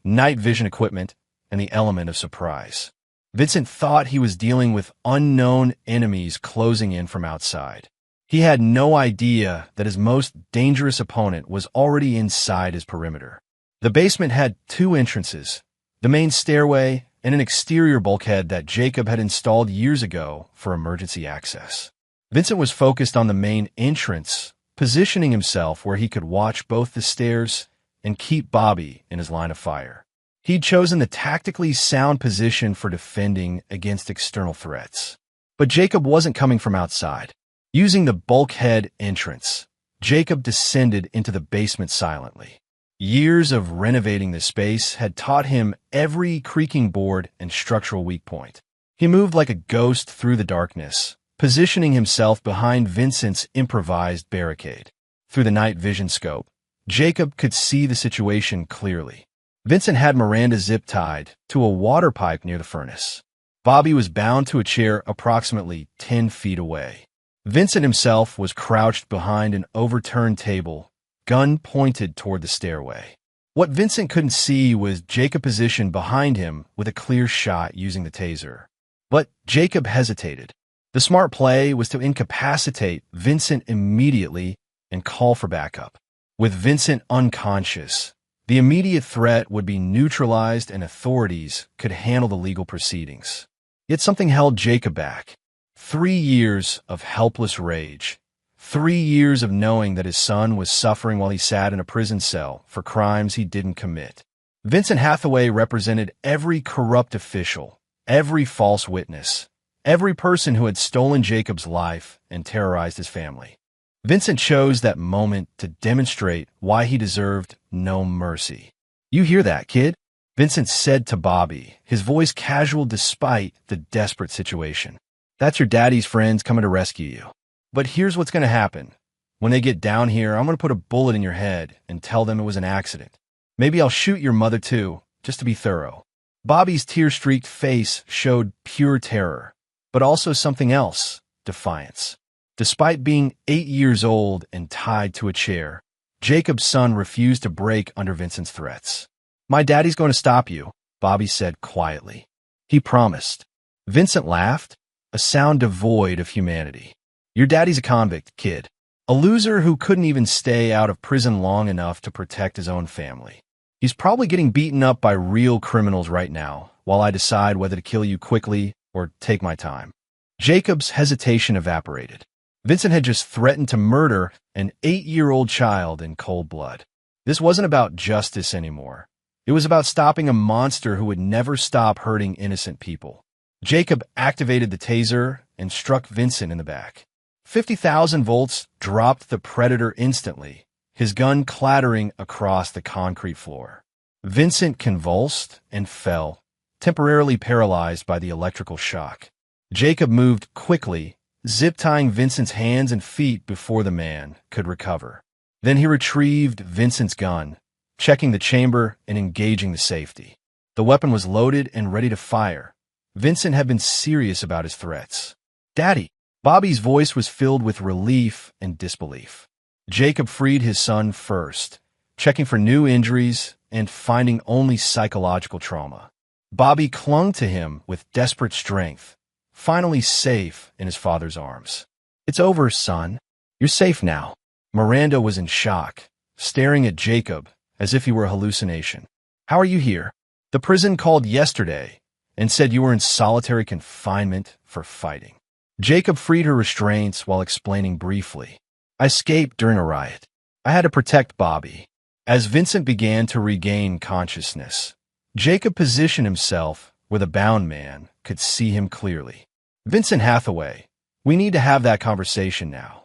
night vision equipment, and the element of surprise. Vincent thought he was dealing with unknown enemies closing in from outside. He had no idea that his most dangerous opponent was already inside his perimeter. The basement had 2 entrances. the main stairway, and an exterior bulkhead that Jacob had installed years ago for emergency access. Vincent was focused on the main entrance, positioning himself where he could watch both the stairs and keep Bobby in his line of fire. He'd chosen the tactically sound position for defending against external threats. But Jacob wasn't coming from outside. Using the bulkhead entrance, Jacob descended into the basement silently. Years of renovating the space had taught him every creaking board and structural weak point. He moved like a ghost through the darkness, positioning himself behind Vincent's improvised barricade. Through the night vision scope, Jacob could see the situation clearly. Vincent had Miranda zip-tied to a water pipe near the furnace. Bobby was bound to a chair approximately 10 feet away. Vincent himself was crouched behind an overturned table, gun pointed toward the stairway. What Vincent couldn't see was Jacob positioned behind him with a clear shot using the taser. But Jacob hesitated. The smart play was to incapacitate Vincent immediately and call for backup. With Vincent unconscious, the immediate threat would be neutralized and authorities could handle the legal proceedings. Yet something held Jacob back. 3 years of helpless rage. 3 years of knowing that his son was suffering while he sat in a prison cell for crimes he didn't commit. Vincent Hathaway represented every corrupt official, every false witness, every person who had stolen Jacob's life and terrorized his family. Vincent chose that moment to demonstrate why he deserved no mercy. "You hear that, kid?" Vincent said to Bobby, his voice casual despite the desperate situation. "That's your daddy's friends coming to rescue you. But here's what's going to happen. When they get down here, I'm going to put a bullet in your head and tell them it was an accident. Maybe I'll shoot your mother too, just to be thorough." Bobby's tear-streaked face showed pure terror, but also something else, defiance. Despite being 8 years old and tied to a chair, Jacob's son refused to break under Vincent's threats. "My daddy's going to stop you," Bobby said quietly. "He promised." Vincent laughed, a sound devoid of humanity. "Your daddy's a convict, kid. A loser who couldn't even stay out of prison long enough to protect his own family. He's probably getting beaten up by real criminals right now, while I decide whether to kill you quickly or take my time." Jacob's hesitation evaporated. Vincent had just threatened to murder an 8-year-old child in cold blood. This wasn't about justice anymore. It was about stopping a monster who would never stop hurting innocent people. Jacob activated the taser and struck Vincent in the back. 50,000 volts dropped the predator instantly, his gun clattering across the concrete floor. Vincent convulsed and fell, temporarily paralyzed by the electrical shock. Jacob moved quickly, zip-tying Vincent's hands and feet before the man could recover. Then he retrieved Vincent's gun, checking the chamber and engaging the safety. The weapon was loaded and ready to fire. Vincent had been serious about his threats. "Daddy!" Bobby's voice was filled with relief and disbelief. Jacob freed his son first, checking for new injuries and finding only psychological trauma. Bobby clung to him with desperate strength, finally safe in his father's arms. "It's over, son. You're safe now." Miranda was in shock, staring at Jacob as if he were a hallucination. "How are you here?" "The prison called yesterday and said you were in solitary confinement for fighting." Jacob freed her restraints while explaining briefly. "I escaped during a riot. I had to protect Bobby." As Vincent began to regain consciousness, Jacob positioned himself where the bound man could see him clearly. "Vincent Hathaway, we need to have that conversation now."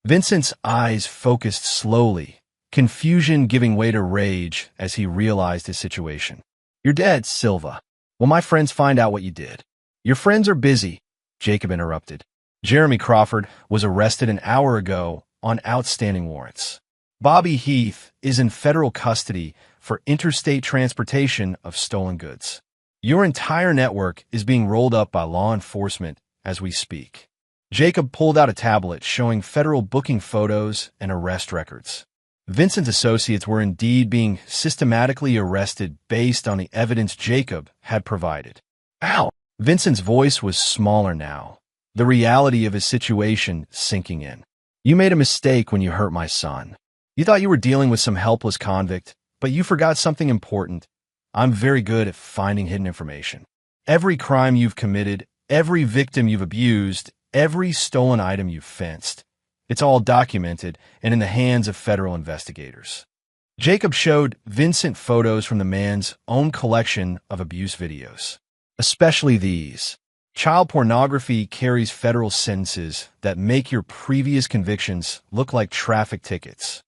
Vincent's eyes focused slowly, confusion giving way to rage as he realized his situation. "You're dead, Silva. Will my friends find out what you did?" "Your friends are busy," Jacob interrupted. "Jeremy Crawford was arrested an hour ago on outstanding warrants. Bobby Heath is in federal custody for interstate transportation of stolen goods. Your entire network is being rolled up by law enforcement as we speak." Jacob pulled out a tablet showing federal booking photos and arrest records. Vincent's associates were indeed being systematically arrested based on the evidence Jacob had provided. "Ow!" Vincent's voice was smaller now, the reality of his situation sinking in. "You made a mistake when you hurt my son. You thought you were dealing with some helpless convict, but you forgot something important. I'm very good at finding hidden information. Every crime you've committed, every victim you've abused, every stolen item you've fenced. It's all documented and in the hands of federal investigators. Jacob showed Vincent photos from the man's own collection of abuse videos. Especially these. Child pornography carries federal sentences that make your previous convictions look like traffic tickets.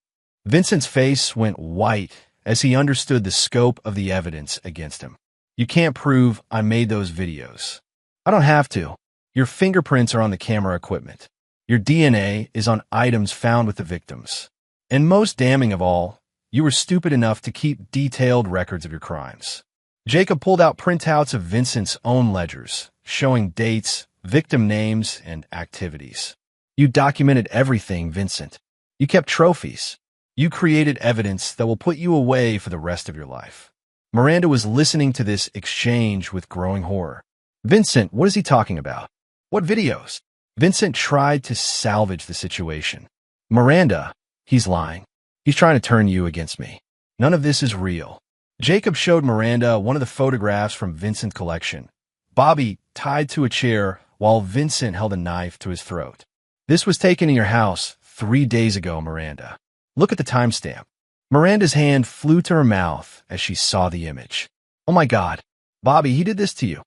Vincent's face went white as he understood the scope of the evidence against him. You can't prove I made those videos. I don't have to. Your fingerprints are on the camera equipment. Your DNA is on items found with the victims. And most damning of all, you were stupid enough to keep detailed records of your crimes. Jacob pulled out printouts of Vincent's own ledgers, showing dates, victim names, and activities. You documented everything, Vincent. You kept trophies. You created evidence that will put you away for the rest of your life. Miranda was listening to this exchange with growing horror. Vincent, what is he talking about? What videos? Vincent tried to salvage the situation. Miranda, he's lying. He's trying to turn you against me. None of this is real. Jacob showed Miranda one of the photographs from Vincent's collection. Bobby tied to a chair while Vincent held a knife to his throat. This was taken in your house 3 days ago, Miranda. Look at the timestamp. Miranda's hand flew to her mouth as she saw the image. Oh my God, Bobby, he did this to you.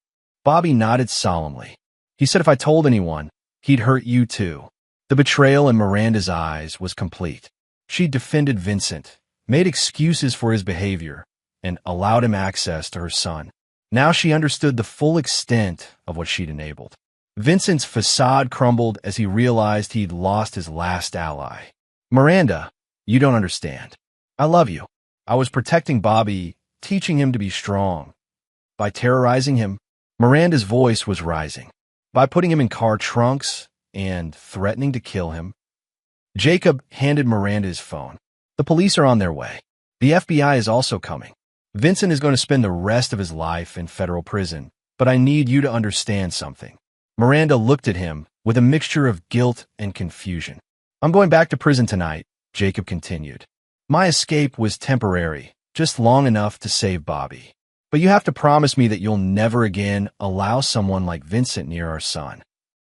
Bobby nodded solemnly. He said if I told anyone, he'd hurt you too. The betrayal in Miranda's eyes was complete. She defended Vincent, made excuses for his behavior, and allowed him access to her son. Now she understood the full extent of what she'd enabled. Vincent's facade crumbled as he realized he'd lost his last ally. Miranda, you don't understand. I love you. I was protecting Bobby, teaching him to be strong. By terrorizing him, Miranda's voice was rising. By putting him in car trunks and threatening to kill him. Jacob handed Miranda his phone. The police are on their way. The FBI is also coming. Vincent is going to spend the rest of his life in federal prison, but I need you to understand something. Miranda looked at him with a mixture of guilt and confusion. I'm going back to prison tonight, Jacob continued. My escape was temporary, just long enough to save Bobby. But you have to promise me that you'll never again allow someone like Vincent near our son.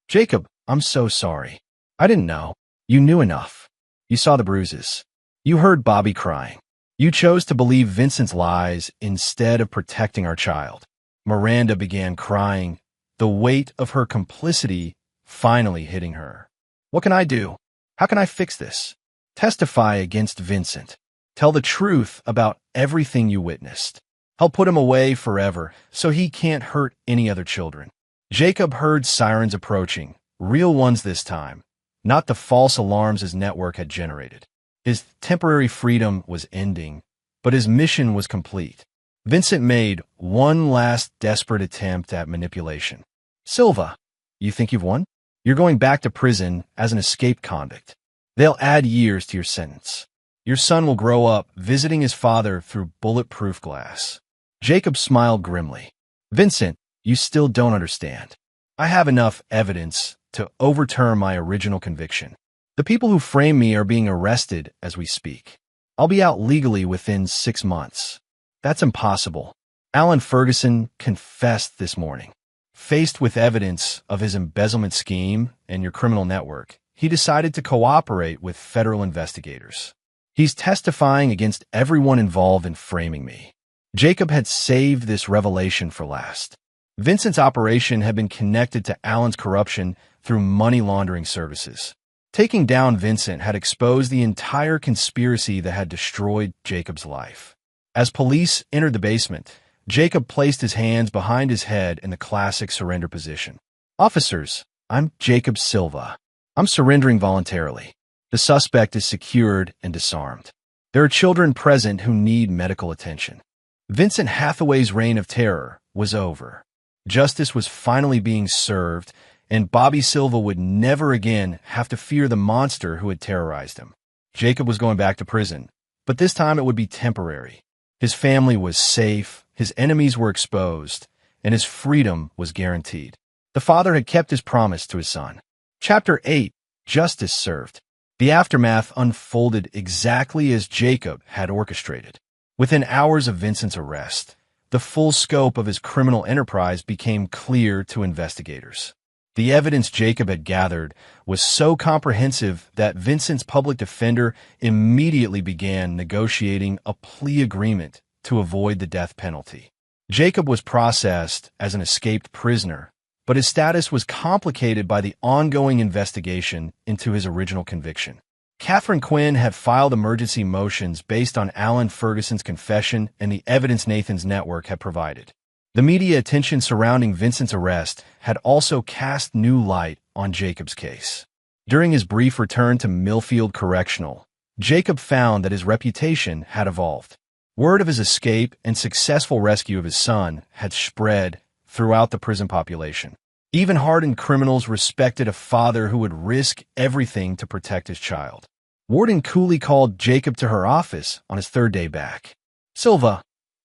Jacob, I'm so sorry. I didn't know. You knew enough. You saw the bruises. You heard Bobby crying. You chose to believe Vincent's lies instead of protecting our child. Miranda began crying, the weight of her complicity finally hitting her. What can I do? How can I fix this? Testify against Vincent. Tell the truth about everything you witnessed. I'll put him away forever so he can't hurt any other children. Jacob heard sirens approaching, real ones this time, not the false alarms his network had generated. His temporary freedom was ending, but his mission was complete. Vincent made one last desperate attempt at manipulation. Silva, you think you've won? You're going back to prison as an escaped convict. They'll add years to your sentence. Your son will grow up visiting his father through bulletproof glass. Jacob smiled grimly. Vincent, you still don't understand. I have enough evidence to overturn my original conviction. The people who framed me are being arrested as we speak. I'll be out legally within 6 months. That's impossible. Alan Ferguson confessed this morning. Faced with evidence of his embezzlement scheme and your criminal network, he decided to cooperate with federal investigators. He's testifying against everyone involved in framing me. Jacob had saved this revelation for last. Vincent's operation had been connected to Alan's corruption through money laundering services. Taking down Vincent had exposed the entire conspiracy that had destroyed Jacob's life. As police entered the basement, Jacob placed his hands behind his head in the classic surrender position. Officers, I'm Jacob Silva. I'm surrendering voluntarily. The suspect is secured and disarmed. There are children present who need medical attention. Vincent Hathaway's reign of terror was over. Justice was finally being served, and Bobby Silva would never again have to fear the monster who had terrorized him. Jacob was going back to prison, but this time it would be temporary. His family was safe, his enemies were exposed, and his freedom was guaranteed. The father had kept his promise to his son. Chapter 8, Justice Served. The aftermath unfolded exactly as Jacob had orchestrated. Within hours of Vincent's arrest, the full scope of his criminal enterprise became clear to investigators. The evidence Jacob had gathered was so comprehensive that Vincent's public defender immediately began negotiating a plea agreement to avoid the death penalty. Jacob was processed as an escaped prisoner, but his status was complicated by the ongoing investigation into his original conviction. Catherine Quinn had filed emergency motions based on Alan Ferguson's confession and the evidence Nathan's network had provided. The media attention surrounding Vincent's arrest had also cast new light on Jacob's case. During his brief return to Millfield Correctional, Jacob found that his reputation had evolved. Word of his escape and successful rescue of his son had spread throughout the prison population. Even hardened criminals respected a father who would risk everything to protect his child. Warden Cooley called Jacob to her office on his third day back. "Silva,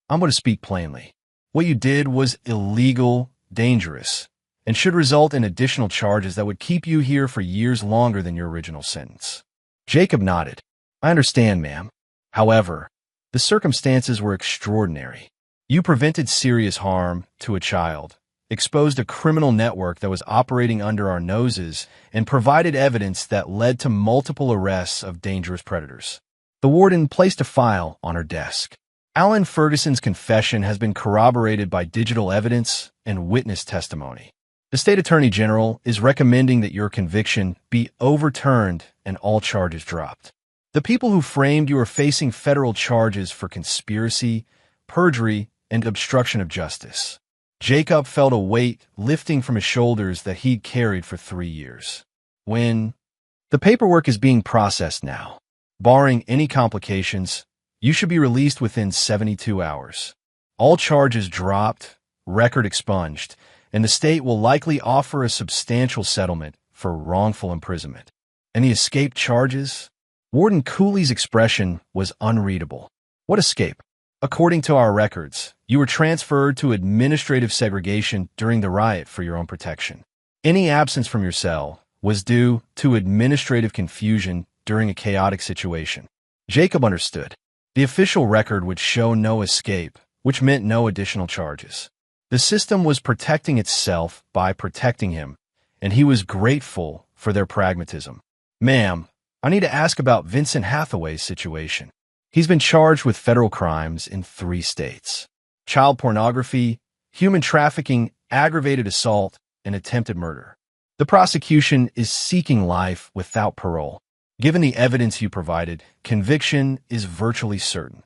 I'm going to speak plainly. What you did was illegal, dangerous, and should result in additional charges that would keep you here for years longer than your original sentence." Jacob nodded. "I understand, ma'am. However, the circumstances were extraordinary. You prevented serious harm to a child, exposed a criminal network that was operating under our noses, and provided evidence that led to multiple arrests of dangerous predators." The warden placed a file on her desk. "Alan Ferguson's confession has been corroborated by digital evidence and witness testimony. The state attorney general is recommending that your conviction be overturned and all charges dropped. The people who framed you are facing federal charges for conspiracy, perjury, and obstruction of justice." Jacob felt a weight lifting from his shoulders that he'd carried for 3 years. "When the paperwork is being processed now, barring any complications, you should be released within 72 hours. All charges dropped, record expunged, and the state will likely offer a substantial settlement for wrongful imprisonment." "And the escape charges?" Warden Cooley's expression was unreadable. "What escape? According to our records, you were transferred to administrative segregation during the riot for your own protection. Any absence from your cell was due to administrative confusion during a chaotic situation." Jacob understood. The official record would show no escape, which meant no additional charges. The system was protecting itself by protecting him, and he was grateful for their pragmatism. "Ma'am, I need to ask about Vincent Hathaway's situation. He's been charged with federal crimes in 3 states: child pornography, human trafficking, aggravated assault, and attempted murder. The prosecution is seeking life without parole. Given the evidence you provided, conviction is virtually certain."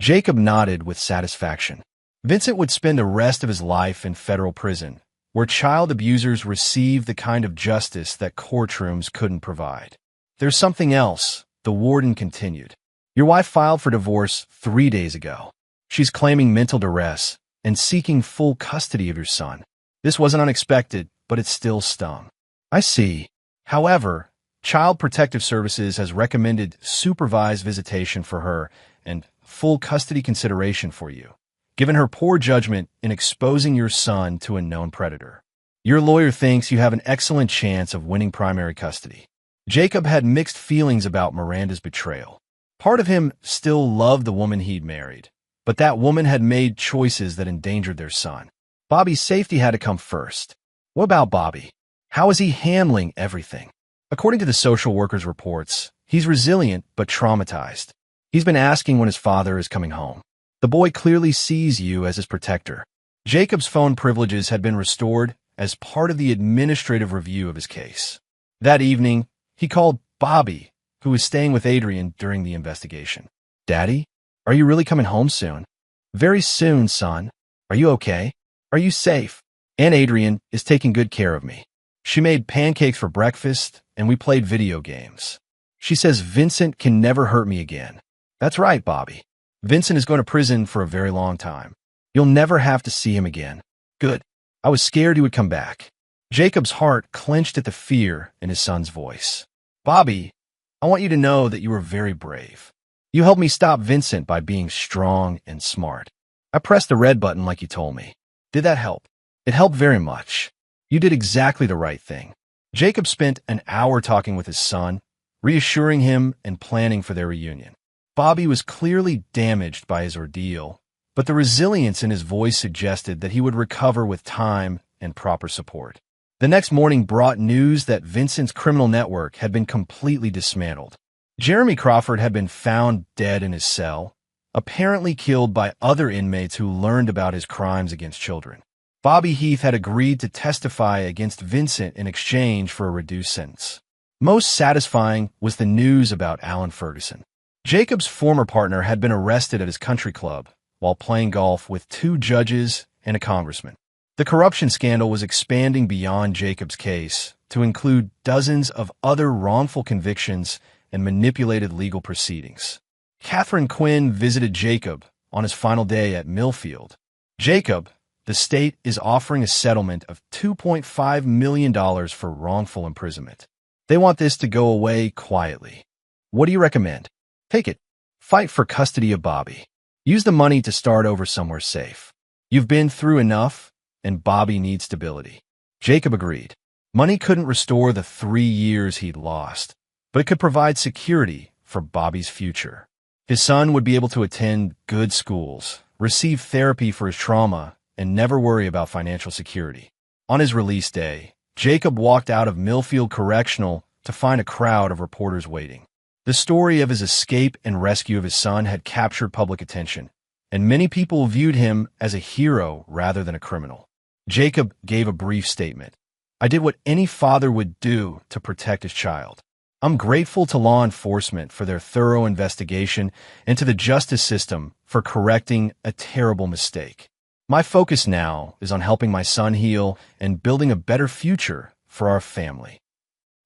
Jacob nodded with satisfaction. Vincent would spend the rest of his life in federal prison, where child abusers receive the kind of justice that courtrooms couldn't provide. "There's something else," the warden continued. "Your wife filed for divorce 3 days ago. She's claiming mental duress and seeking full custody of your son. This wasn't unexpected, but it still stung." "I see. However, Child Protective Services has recommended supervised visitation for her and full custody consideration for you, given her poor judgment in exposing your son to a known predator. Your lawyer thinks you have an excellent chance of winning primary custody." Jacob had mixed feelings about Miranda's betrayal. Part of him still loved the woman he'd married, but that woman had made choices that endangered their son. Bobby's safety had to come first. What about Bobby? How is he handling everything? According to the social worker's reports, he's resilient but traumatized. He's been asking when his father is coming home. The boy clearly sees you as his protector. Jacob's phone privileges had been restored as part of the administrative review of his case. That evening, he called Bobby, who was staying with Adrian during the investigation. "Daddy, are you really coming home soon?" "Very soon, son. Are you okay? Are you safe?" "Aunt Adrian is taking good care of me. She made pancakes for breakfast, and we played video games. She says Vincent can never hurt me again." "That's right, Bobby. Vincent is going to prison for a very long time. You'll never have to see him again." "Good. I was scared he would come back." Jacob's heart clenched at the fear in his son's voice. "Bobby, I want you to know that you were very brave. You helped me stop Vincent by being strong and smart. I pressed the red button like you told me. Did that help?" "It helped very much. You did exactly the right thing." Jacob spent an hour talking with his son, reassuring him and planning for their reunion. Bobby was clearly damaged by his ordeal, but the resilience in his voice suggested that he would recover with time and proper support. The next morning brought news that Vincent's criminal network had been completely dismantled. Jeremy Crawford had been found dead in his cell, apparently killed by other inmates who learned about his crimes against children. Bobby Heath had agreed to testify against Vincent in exchange for a reduced sentence. Most satisfying was the news about Alan Ferguson. Jacob's former partner had been arrested at his country club while playing golf with 2 judges and a congressman. The corruption scandal was expanding beyond Jacob's case to include dozens of other wrongful convictions and manipulated legal proceedings. Catherine Quinn visited Jacob on his final day at Millfield. Jacob, the state is offering a settlement of $2.5 million for wrongful imprisonment. They want this to go away quietly. What do you recommend? Take it. Fight for custody of Bobby. Use the money to start over somewhere safe. You've been through enough, and Bobby needs stability. Jacob agreed. Money couldn't restore the 3 years he'd lost, but it could provide security for Bobby's future. His son would be able to attend good schools, receive therapy for his trauma, and never worry about financial security. On his release day, Jacob walked out of Millfield Correctional to find a crowd of reporters waiting. The story of his escape and rescue of his son had captured public attention, and many people viewed him as a hero rather than a criminal. Jacob gave a brief statement. I did what any father would do to protect his child. I'm grateful to law enforcement for their thorough investigation and to the justice system for correcting a terrible mistake. My focus now is on helping my son heal and building a better future for our family.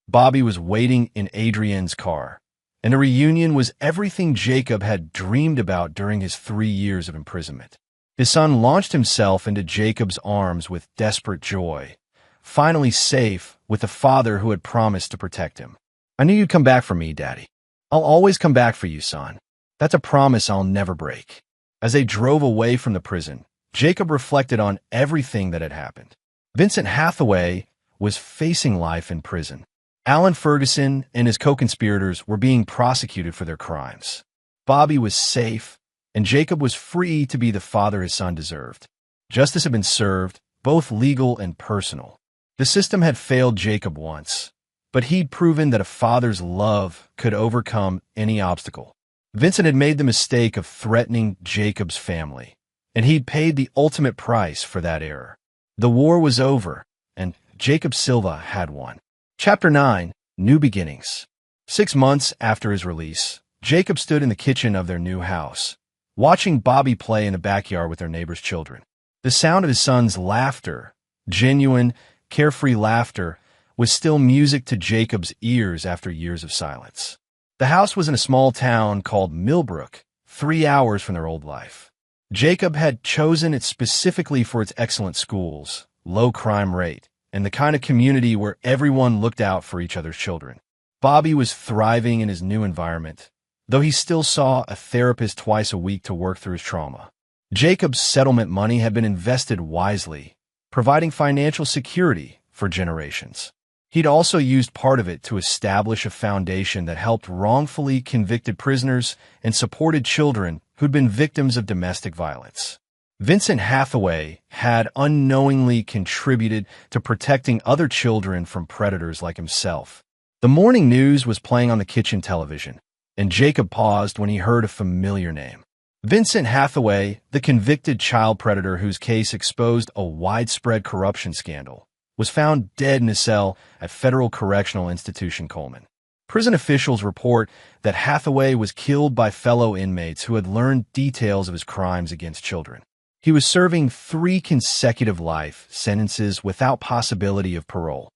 Bobby was waiting in Adrienne's car, and a reunion was everything Jacob had dreamed about during his 3 years of imprisonment. His son launched himself into Jacob's arms with desperate joy, finally safe with the father who had promised to protect him. I knew you'd come back for me, Daddy. I'll always come back for you, son. That's a promise I'll never break. As they drove away from the prison, Jacob reflected on everything that had happened. Vincent Hathaway was facing life in prison. Alan Ferguson and his co-conspirators were being prosecuted for their crimes. Bobby was safe, and Jacob was free to be the father his son deserved. Justice had been served, both legal and personal. The system had failed Jacob once, but he'd proven that a father's love could overcome any obstacle. Vincent had made the mistake of threatening Jacob's family, and he'd paid the ultimate price for that error. The war was over, and Jacob Silva had won. Chapter 9, New Beginnings. 6 months after his release, Jacob stood in the kitchen of their new house, watching Bobby play in the backyard with their neighbor's children. The sound of his son's laughter, genuine, carefree laughter, was still music to Jacob's ears after years of silence. The house was in a small town called Millbrook, 3 hours from their old life. Jacob had chosen it specifically for its excellent schools, low crime rate, and the kind of community where everyone looked out for each other's children. Bobby was thriving in his new environment, though he still saw a therapist twice a week to work through his trauma. Jacob's settlement money had been invested wisely, providing financial security for generations. He'd also used part of it to establish a foundation that helped wrongfully convicted prisoners and supported children who'd been victims of domestic violence. Vincent Hathaway had unknowingly contributed to protecting other children from predators like himself. The morning news was playing on the kitchen television, and Jacob paused when he heard a familiar name. Vincent Hathaway, the convicted child predator whose case exposed a widespread corruption scandal, was found dead in his cell at Federal Correctional Institution Coleman. Prison officials report that Hathaway was killed by fellow inmates who had learned details of his crimes against children. He was serving 3 consecutive life sentences without possibility of parole.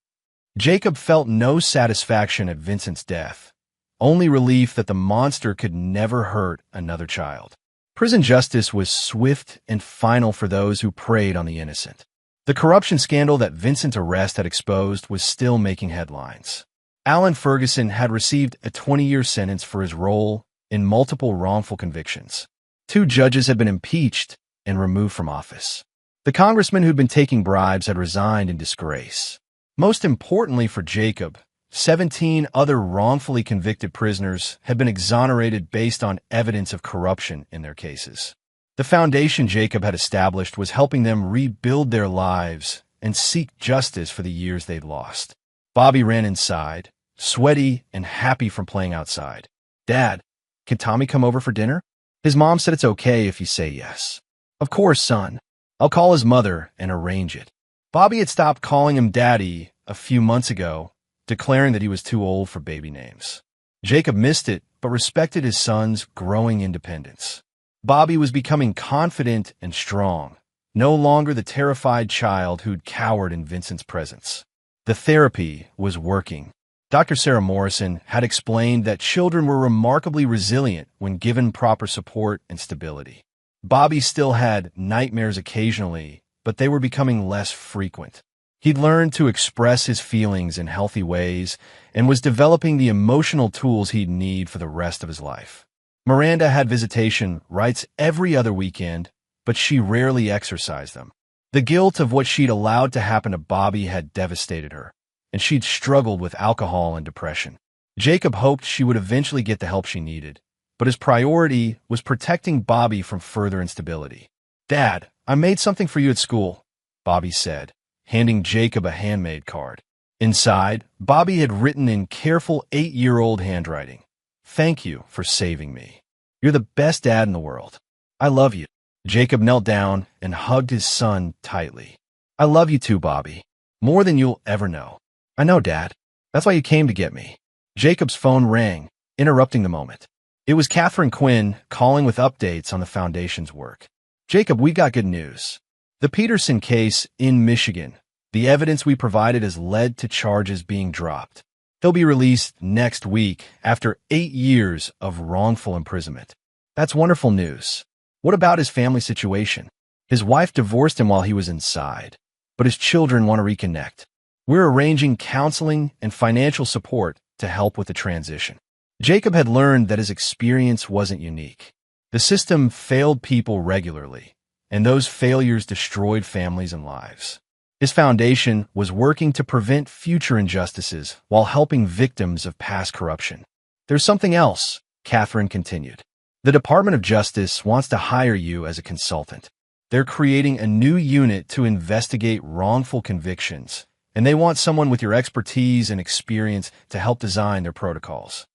Jacob felt no satisfaction at Vincent's death, only relief that the monster could never hurt another child. Prison justice was swift and final for those who preyed on the innocent. The corruption scandal that Vincent's arrest had exposed was still making headlines. Alan Ferguson had received a 20-year sentence for his role in multiple wrongful convictions. 2 judges had been impeached and removed from office. The congressman who'd been taking bribes had resigned in disgrace. Most importantly for Jacob, 17 other wrongfully convicted prisoners had been exonerated based on evidence of corruption in their cases. The foundation Jacob had established was helping them rebuild their lives and seek justice for the years they'd lost. Bobby ran inside, sweaty and happy from playing outside. "Dad, can Tommy come over for dinner?" His mom said it's okay if you say yes. "Of course, son. I'll call his mother and arrange it." Bobby had stopped calling him Daddy a few months ago, declaring that he was too old for baby names. Jacob missed it, but respected his son's growing independence. Bobby was becoming confident and strong, no longer the terrified child who'd cowered in Vincent's presence. The therapy was working. Dr. Sarah Morrison had explained that children were remarkably resilient when given proper support and stability. Bobby still had nightmares occasionally, but they were becoming less frequent. He'd learned to express his feelings in healthy ways and was developing the emotional tools he'd need for the rest of his life. Miranda had visitation rights every other weekend, but she rarely exercised them. The guilt of what she'd allowed to happen to Bobby had devastated her, and she'd struggled with alcohol and depression. Jacob hoped she would eventually get the help she needed, but his priority was protecting Bobby from further instability. "Dad, I made something for you at school," Bobby said, handing Jacob a handmade card. Inside, Bobby had written in careful 8-year-old handwriting, "Thank you for saving me. You're the best dad in the world. I love you." Jacob knelt down and hugged his son tightly. "I love you too, Bobby. More than you'll ever know." "I know, Dad. That's why you came to get me." Jacob's phone rang, interrupting the moment. It was Catherine Quinn calling with updates on the Foundation's work. "Jacob, we got good news. The Peterson case in Michigan. The evidence we provided has led to charges being dropped. They'll be released next week after 8 years of wrongful imprisonment." "That's wonderful news. What about his family situation?" "His wife divorced him while he was inside, but his children want to reconnect. We're arranging counseling and financial support to help with the transition." Jacob had learned that his experience wasn't unique. The system failed people regularly, and those failures destroyed families and lives. His foundation was working to prevent future injustices while helping victims of past corruption. "There's something else," Catherine continued. "The Department of Justice wants to hire you as a consultant. They're creating a new unit to investigate wrongful convictions, and they want someone with your expertise and experience to help design their protocols."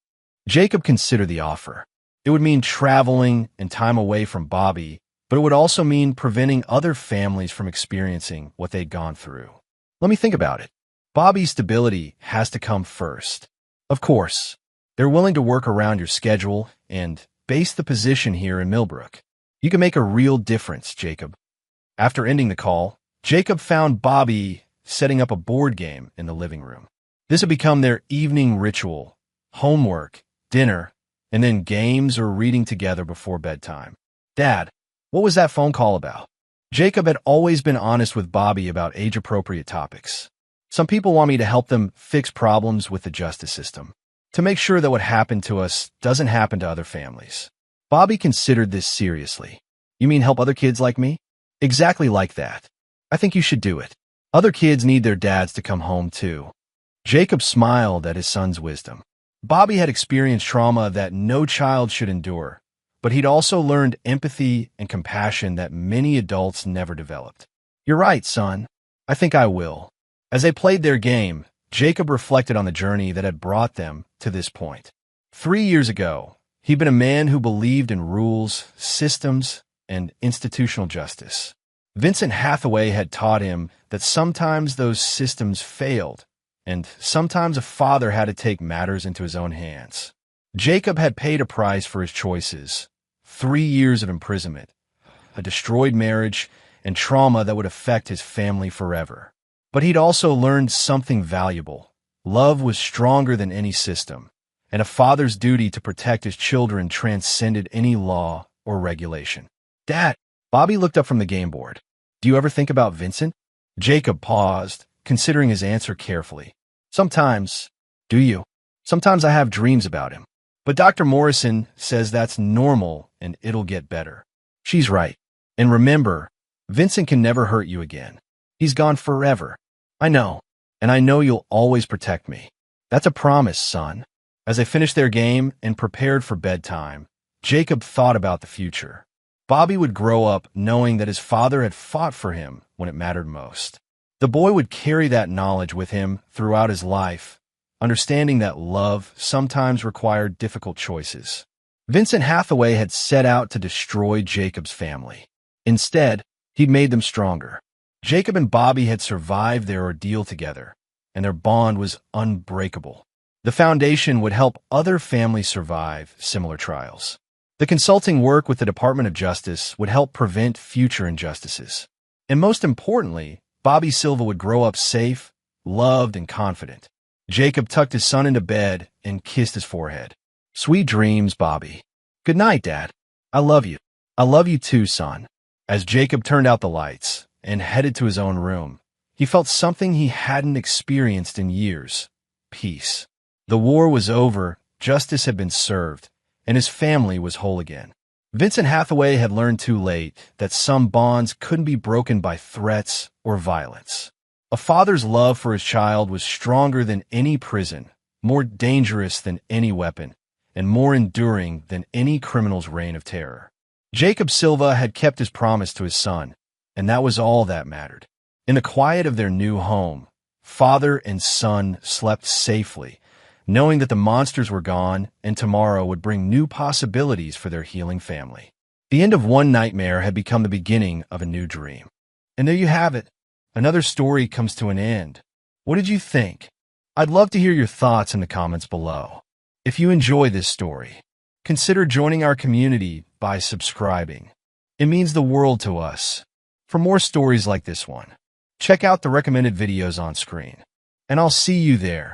Jacob considered the offer. It would mean traveling and time away from Bobby, but it would also mean preventing other families from experiencing what they'd gone through. "Let me think about it. Bobby's stability has to come first. Of course, they're willing to work around your schedule and base the position here in Millbrook. You can make a real difference, Jacob." After ending the call, Jacob found Bobby setting up a board game in the living room. This had become their evening ritual: homework, dinner, and then games or reading together before bedtime. "Dad, what was that phone call about?" Jacob had always been honest with Bobby about age-appropriate topics. "Some people want me to help them fix problems with the justice system, to make sure that what happened to us doesn't happen to other families." Bobby considered this seriously. "You mean help other kids like me?" "Exactly like that. I think you should do it. Other kids need their dads to come home too." Jacob smiled at his son's wisdom. Bobby had experienced trauma that no child should endure, but he'd also learned empathy and compassion that many adults never developed. "You're right, son. I think I will." As they played their game, Jacob reflected on the journey that had brought them to this point. 3 years ago, he'd been a man who believed in rules, systems, and institutional justice. Vincent Hathaway had taught him that sometimes those systems failed, and sometimes a father had to take matters into his own hands. Jacob had paid a price for his choices: 3 years of imprisonment, a destroyed marriage, and trauma that would affect his family forever. But he'd also learned something valuable. Love was stronger than any system, and a father's duty to protect his children transcended any law or regulation. "Dad," Bobby looked up from the game board. "Do you ever think about Vincent?" Jacob paused, considering his answer carefully. "Sometimes." "Do you?" "Sometimes I have dreams about him. But Dr. Morrison says that's normal and it'll get better." She's right. "And remember, Vincent can never hurt you again. He's gone forever." "I know, and I know you'll always protect me." "That's a promise, son." As they finished their game and prepared for bedtime, Jacob thought about the future. Bobby would grow up knowing that his father had fought for him when it mattered most. The boy would carry that knowledge with him throughout his life, understanding that love sometimes required difficult choices. Vincent Hathaway had set out to destroy Jacob's family. Instead, he'd made them stronger. Jacob and Bobby had survived their ordeal together, and their bond was unbreakable. The foundation would help other families survive similar trials. The consulting work with the Department of Justice would help prevent future injustices. And most importantly, Bobby Silva would grow up safe, loved, and confident. Jacob tucked his son into bed and kissed his forehead. "Sweet dreams, Bobby." "Good night, Dad. I love you." "I love you too, son." As Jacob turned out the lights and headed to his own room, he felt something he hadn't experienced in years: peace. The war was over, justice had been served, and his family was whole again. Vincent Hathaway had learned too late that some bonds couldn't be broken by threats or violence. A father's love for his child was stronger than any prison, more dangerous than any weapon, and more enduring than any criminal's reign of terror. Jacob Silva had kept his promise to his son, and that was all that mattered. In the quiet of their new home, father and son slept safely, knowing that the monsters were gone and tomorrow would bring new possibilities for their healing family. The end of one nightmare had become the beginning of a new dream. And there you have it. Another story comes to an end. What did you think? I'd love to hear your thoughts in the comments below. If you enjoy this story, consider joining our community by subscribing. It means the world to us. For more stories like this one, check out the recommended videos on screen. And I'll see you there.